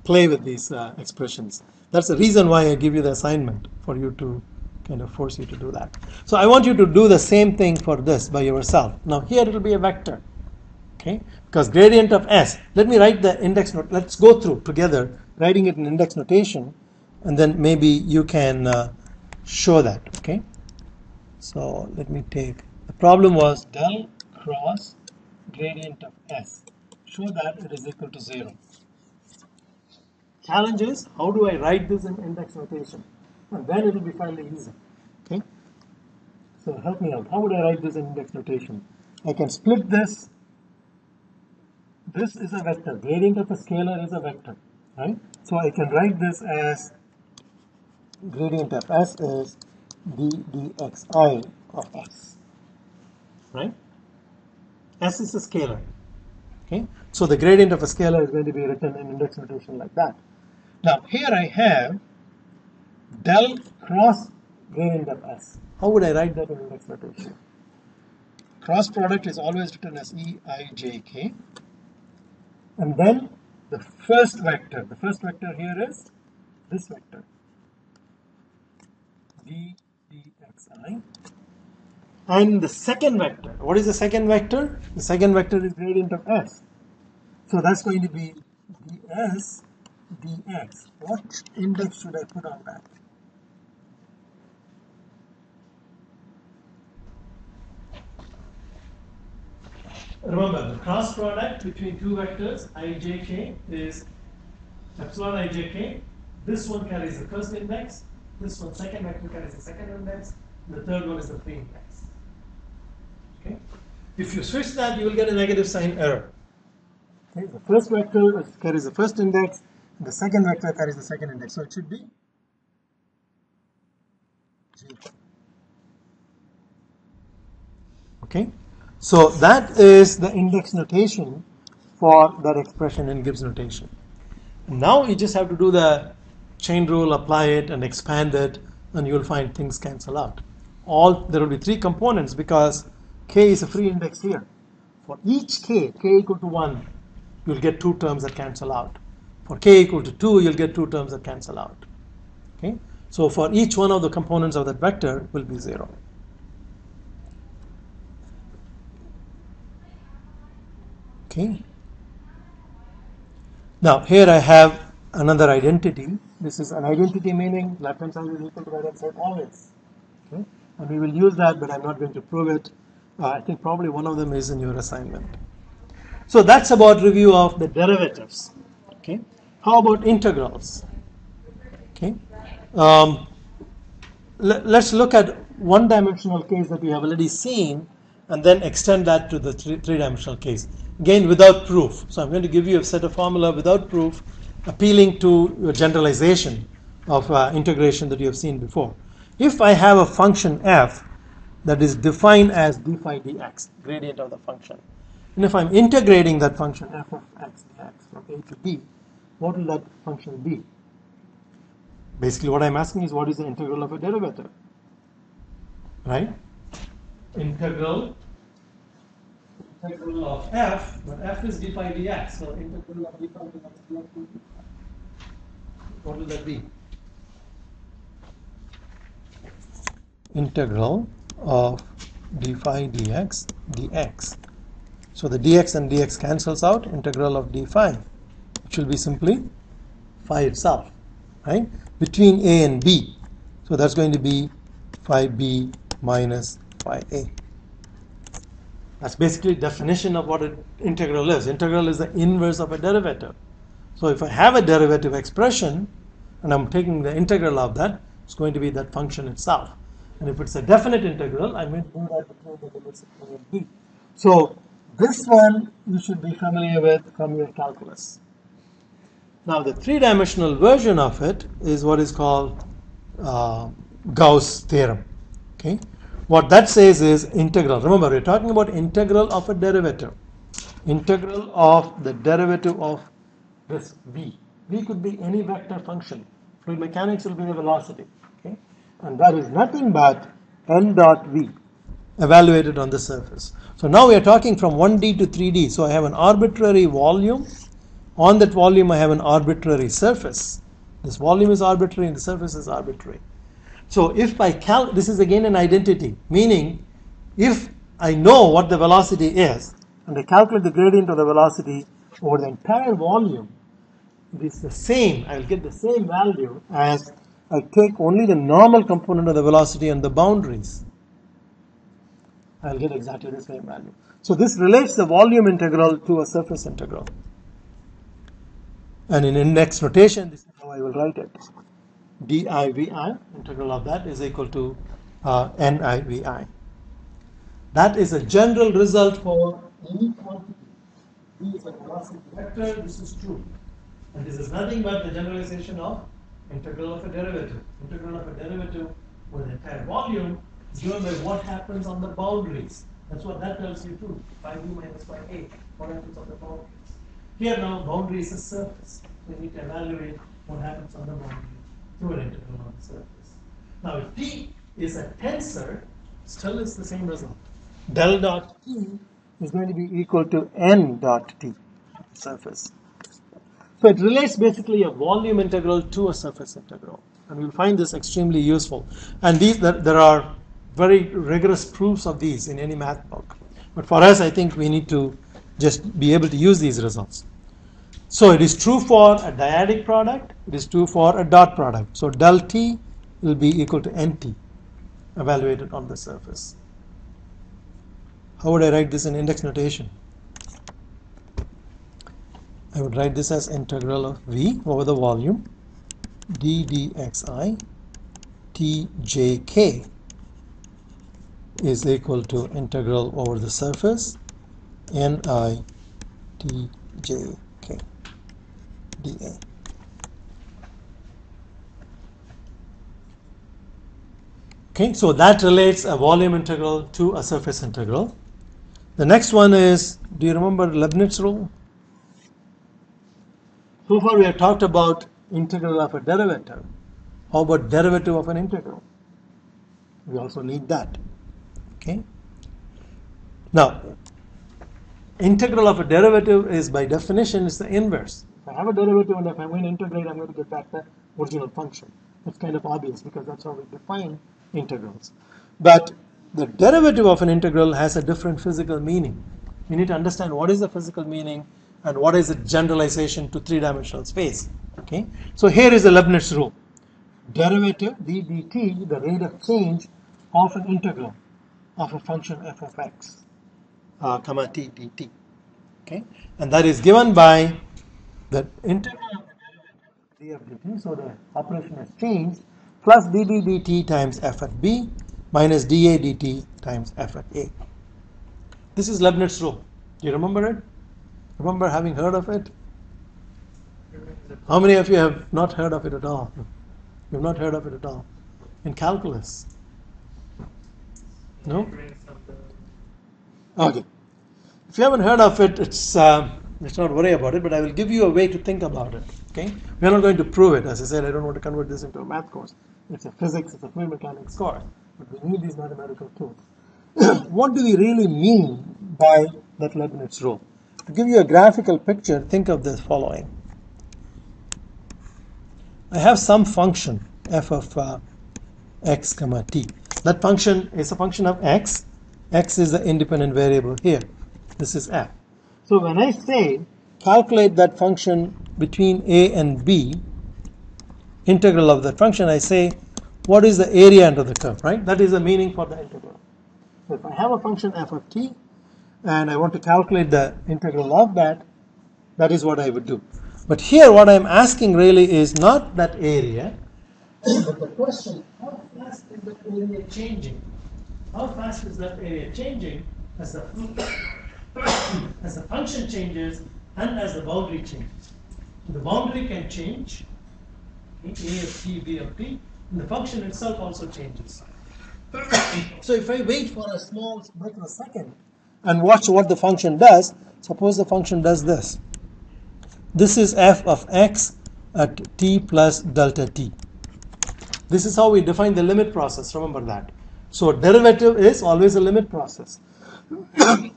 play with these expressions. That's the reason why I give you the assignment, for you to kind of force you to do that. So I want you to do the same thing for this by yourself. Now here it will be a vector. Okay, because gradient of S, let me write the index note. Let's go through together, writing it in index notation, and then maybe you can show that. Okay, so let me take, the problem was del cross gradient of S. Show that it is equal to 0. Challenge is, how do I write this in index notation? And then it will be fairly easy. Okay, so help me out. How would I write this in index notation? I can split this. This is a vector. Gradient of a scalar is a vector, right? So I can write this as gradient of S is ddxi of S, right? S is a scalar, okay? So the gradient of a scalar is going to be written in index notation like that. Now here I have del cross gradient of S. How would I write that in index notation? Cross product is always written as eijk. And then the first vector here is this vector, ddxi. And the second vector, what is the second vector? The second vector is gradient of S. So that's going to be ds dx. What index should I put on that? remember the cross product between two vectors ijk is epsilon ijk. This one carries the first index, this one second vector carries the second index, and the third one is the pre-index. Okay? If you switch that, you will get a negative sign error. Okay? The first vector carries the first index, and the second vector carries the second index. So it should be 0. Okay? So that is the index notation for that expression in Gibbs notation. Now you just have to do the chain rule, apply it, and expand it, and you will find things cancel out. There will be 3 components because k is a free index here. For each k equal to 1, you'll get 2 terms that cancel out. For k equal to 2, you'll get 2 terms that cancel out. Okay? So for each one of the components of that vector will be 0. Okay. Now here I have another identity. This is an identity meaning left hand side is equal to right hand side always. Okay. And we will use that, but I'm not going to prove it. I think probably one of them is in your assignment. So that's about review of the derivatives. Okay. How about integrals? Okay. Let's look at one-dimensional case that we have already seen, and then extend that to the three-dimensional case. Again, without proof. So I'm going to give you a set of formula without proof, appealing to your generalization of integration that you have seen before. If I have a function f that is defined as d phi dx, gradient of the function, and if I'm integrating that function f of x dx from a to b, what will that function be? Basically what I'm asking is what is the integral of a derivative? Right? Integral of f, but f is d phi dx, so integral of d phi dx, what will that be? Integral of d phi dx dx. So the dx and dx cancels out, integral of d phi, which will be simply phi itself, right? Between a and b. So that's going to be phi b minus phi a. That's basically definition of what an integral is. Integral is the inverse of a derivative. So if I have a derivative expression and I'm taking the integral of that, it's going to be that function itself. And if it's a definite integral, I'm going to do that between the limits of a and b. So this one you should be familiar with from your calculus. Now the three-dimensional version of it is what is called Gauss theorem. Okay. What that says is integral. Remember, we're talking about integral of a derivative. Integral of the derivative of this v. V could be any vector function. Fluid mechanics will be the velocity. Okay? And that is nothing but n dot v evaluated on the surface. So now we are talking from 1D to 3D. So I have an arbitrary volume. On that volume I have an arbitrary surface. This volume is arbitrary and the surface is arbitrary. So if I this is again an identity, meaning if I know what the velocity is and I calculate the gradient of the velocity over the entire volume, it is the same. I will get the same value as I take only the normal component of the velocity and the boundaries. I will get exactly the same value. So this relates the volume integral to a surface integral. And in index notation, this is how I will write it. divi, integral of that is equal to nivi. That is a general result for any quantity. V is a velocity vector, this is true. And this is nothing but the generalization of integral of a derivative. Integral of a derivative with the entire volume is given by what happens on the boundaries. That's what that tells you too. Phi b minus phi a, what happens on the boundaries. Here now, boundary is a surface. We need to evaluate what happens on the boundary through an integral on the surface. Now, if T is a tensor, still it's the same result. Del dot T is going to be equal to N dot T, surface. So it relates basically a volume integral to a surface integral. And we'll find this extremely useful. And there are very rigorous proofs of these in any math book. But for us, I think we need to just be able to use these results. So it is true for a dyadic product, it is true for a dot product. So del T will be equal to NT, evaluated on the surface. How would I write this in index notation? I would write this as integral of V over the volume d dxi tjk is equal to integral over the surface ni tjk dA. Okay, so that relates a volume integral to a surface integral. The next one is, do you remember Leibniz rule? So far we have talked about integral of a derivative. How about derivative of an integral? We also need that. Okay. Now, integral of a derivative is by definition is the inverse. If I have a derivative and if I'm going to integrate, I'm going to get back the original function. That's kind of obvious because that's how we define integrals. But the derivative of an integral has a different physical meaning. You need to understand what is the physical meaning and what is the generalization to three-dimensional space. Okay. So here is the Leibniz rule. Derivative d dt, the rate of change of an integral of a function f of x, comma t dt. Okay, and that is given by the integral of the derivative d of dt. So the operation has changed, plus dd dt times f at b minus dA dt times f at a. This is Leibniz rule. Do you remember it? Remember having heard of it? How many of you have not heard of it at all? You have not heard of it at all. In calculus? No? Okay. If you haven't heard of it, let's not worry about it, but I will give you a way to think about it. Okay? We are not going to prove it. As I said, I don't want to convert this into a math course. It's a physics, it's a fluid mechanics course. But we need these mathematical tools. What do we really mean by that Leibniz rule? To give you a graphical picture, think of the following. I have some function, f of x comma t. That function is a function of x. X is the independent variable here. This is f. So when I say calculate that function between a and b, integral of that function, I say what is the area under the curve, right? That is the meaning for the integral. So if I have a function f of t and I want to calculate the integral of that, that is what I would do. But here what I'm asking really is not that area, but the question, how fast is that area changing? How fast is that area changing as the function changes and as the boundary changes? So the boundary can change, a of t, b of t, and the function itself also changes. So if I wait for a small microsecond and watch what the function does, suppose the function does this. This is f of x at t plus delta t. This is how we define the limit process, remember that. So derivative is always a limit process.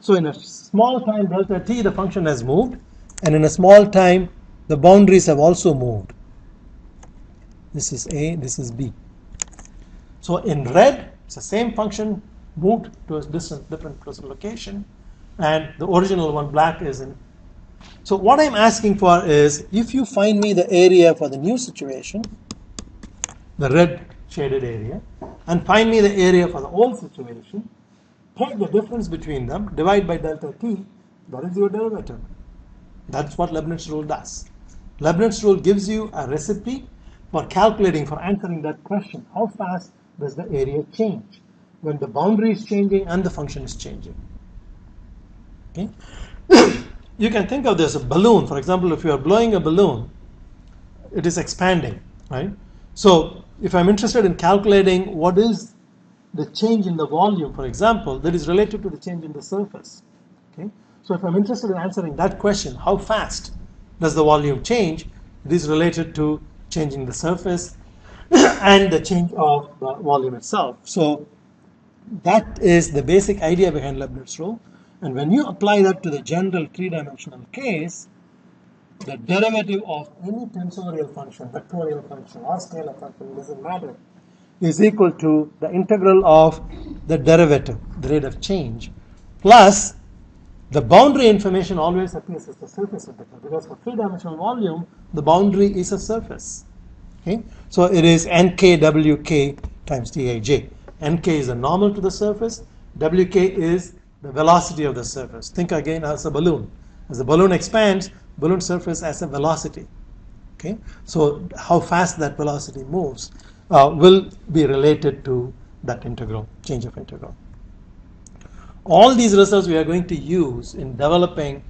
So in a small time delta t, the function has moved, and in a small time, the boundaries have also moved. This is a, this is b. So in red, it's the same function moved to a different location, and the original one, black, is in. So what I'm asking for is, if you find me the area for the new situation, the red shaded area, and find me the area for the old situation, take the difference between them, divide by delta t, that is your derivative. That's what Leibniz rule does. Leibniz rule gives you a recipe for calculating, for answering that question. How fast does the area change when the boundary is changing and the function is changing? Okay. You can think of this, a balloon. For example, if you are blowing a balloon, it is expanding, right? So if I'm interested in calculating what is the change in the volume, for example, that is related to the change in the surface. Okay? So if I'm interested in answering that question, how fast does the volume change, it is related to changing the surface and the change of the volume itself. So that is the basic idea behind Leibniz rule. And when you apply that to the general three-dimensional case, the derivative of any tensorial function, vectorial function, or scalar function, doesn't matter, is equal to the integral of the derivative, the rate of change, plus the boundary information always appears as the surface integral, because for three-dimensional volume, the boundary is a surface. Okay? So it is nkWk times Dij. Nk is the normal to the surface, Wk is the velocity of the surface. Think again as a balloon. As the balloon expands, balloon surface as a velocity. Okay, so how fast that velocity moves will be related to that integral, change of integral. All these results we are going to use in developing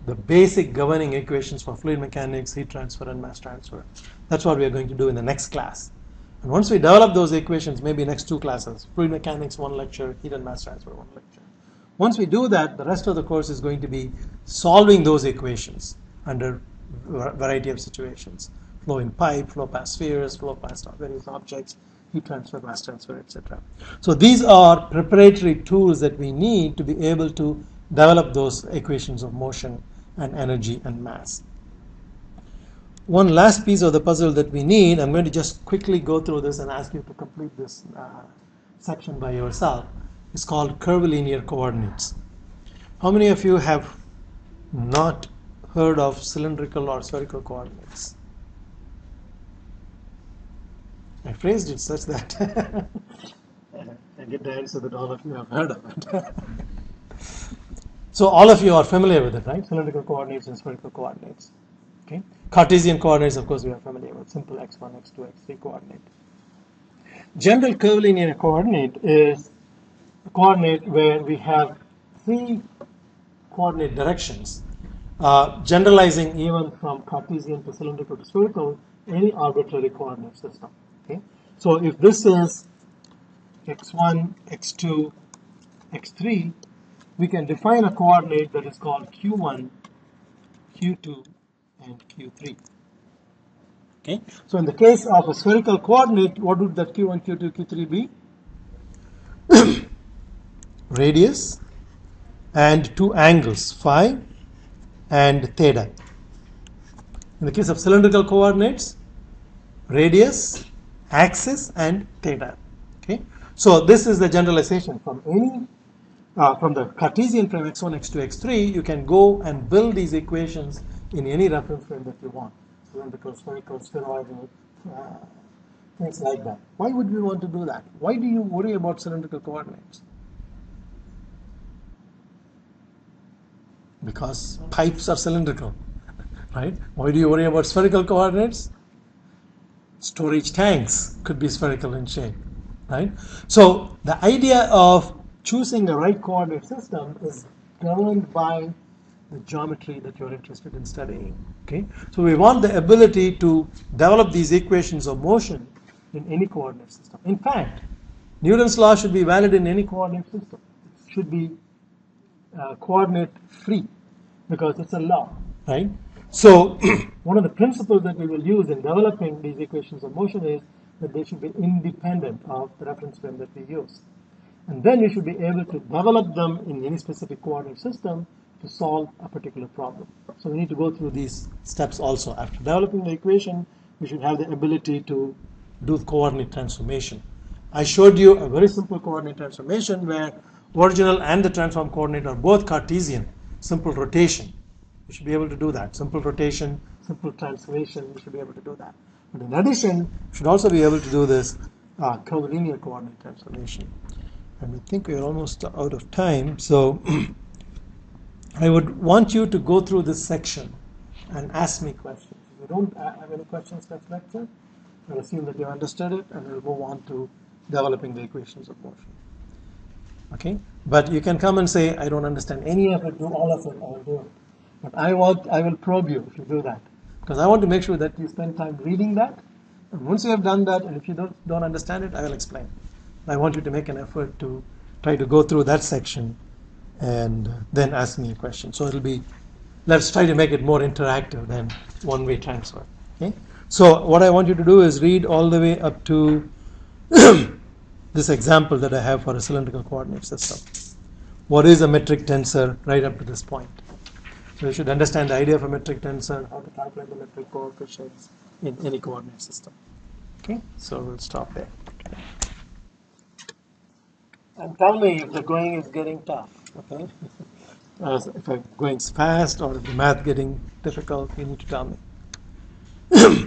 the basic governing equations for fluid mechanics, heat transfer, and mass transfer. That's what we are going to do in the next class. And once we develop those equations, maybe next 2 classes, fluid mechanics 1 lecture, heat and mass transfer 1 lecture. Once we do that, the rest of the course is going to be solving those equations under a variety of situations. Flow in pipe, flow past spheres, flow past various objects, heat transfer, mass transfer, etc. So these are preparatory tools that we need to be able to develop those equations of motion and energy and mass. One last piece of the puzzle that we need, I'm going to just quickly go through this and ask you to complete this section by yourself. It's called curvilinear coordinates. How many of you have not heard of cylindrical or spherical coordinates? I phrased it such that I get the answer that all of you have heard of it. So all of you are familiar with it, right? Cylindrical coordinates and spherical coordinates. Okay. Cartesian coordinates, of course, we are familiar with. Simple x1, x2, x3 coordinate. General curvilinear coordinate is a coordinate where we have 3 coordinate directions, generalizing even from Cartesian to cylindrical to spherical, any arbitrary coordinate system. Okay? So if this is x1, x2, x3, we can define a coordinate that is called q1, q2, and q3. Okay? So in the case of a spherical coordinate, what would that q1, q2, q3 be? Radius and 2 angles, phi and theta. In the case of cylindrical coordinates, radius, axis, and theta. Okay, so this is the generalization from any from the Cartesian frame x1, x2, x3. You can go and build these equations in any reference frame that you want, cylindrical, spherical, spheroidal, things like that. Why would we want to do that? Why do you worry about cylindrical coordinates? Because pipes are cylindrical, right? Why do you worry about spherical coordinates? Storage tanks could be spherical in shape, right? So the idea of choosing the right coordinate system is governed by the geometry that you're interested in studying. Okay, so we want the ability to develop these equations of motion in any coordinate system. In fact, Newton's law should be valid in any coordinate system. It should be coordinate free because it's a law, right? So one of the principles that we will use in developing these equations of motion is that they should be independent of the reference frame that we use. And then we should be able to develop them in any specific coordinate system to solve a particular problem. So we need to go through these steps also. After developing the equation, we should have the ability to do coordinate transformation. I showed you a very simple coordinate transformation where original and the transform coordinate are both Cartesian, simple rotation. We should be able to do that. Simple rotation, simple translation, we should be able to do that. But in addition, we should also be able to do this curvilinear coordinate transformation. And I think we are almost out of time, so I would want you to go through this section and ask me questions. If you don't have any questions next lecture, I'll assume that you understood it, and we'll move on to developing the equations of motion. Okay, but you can come and say, I don't understand any of it, do all of it, I'll do it. But I will probe you if you do that, because I want to make sure that you spend time reading that. And once you have done that, and if you don't understand it, I will explain. I want you to make an effort to try to go through that section and then ask me a question. So it'll be, let's try to make it more interactive than one-way transfer. Okay? So what I want you to do is read all the way up to this example that I have for a cylindrical coordinate system. What is a metric tensor right up to this point? So you should understand the idea of a metric tensor, how to calculate the metric coefficients in any coordinate system. Okay, so we'll stop there. And tell me if the going is getting tough, okay? If I'm going fast or if the math getting difficult, you need to tell me.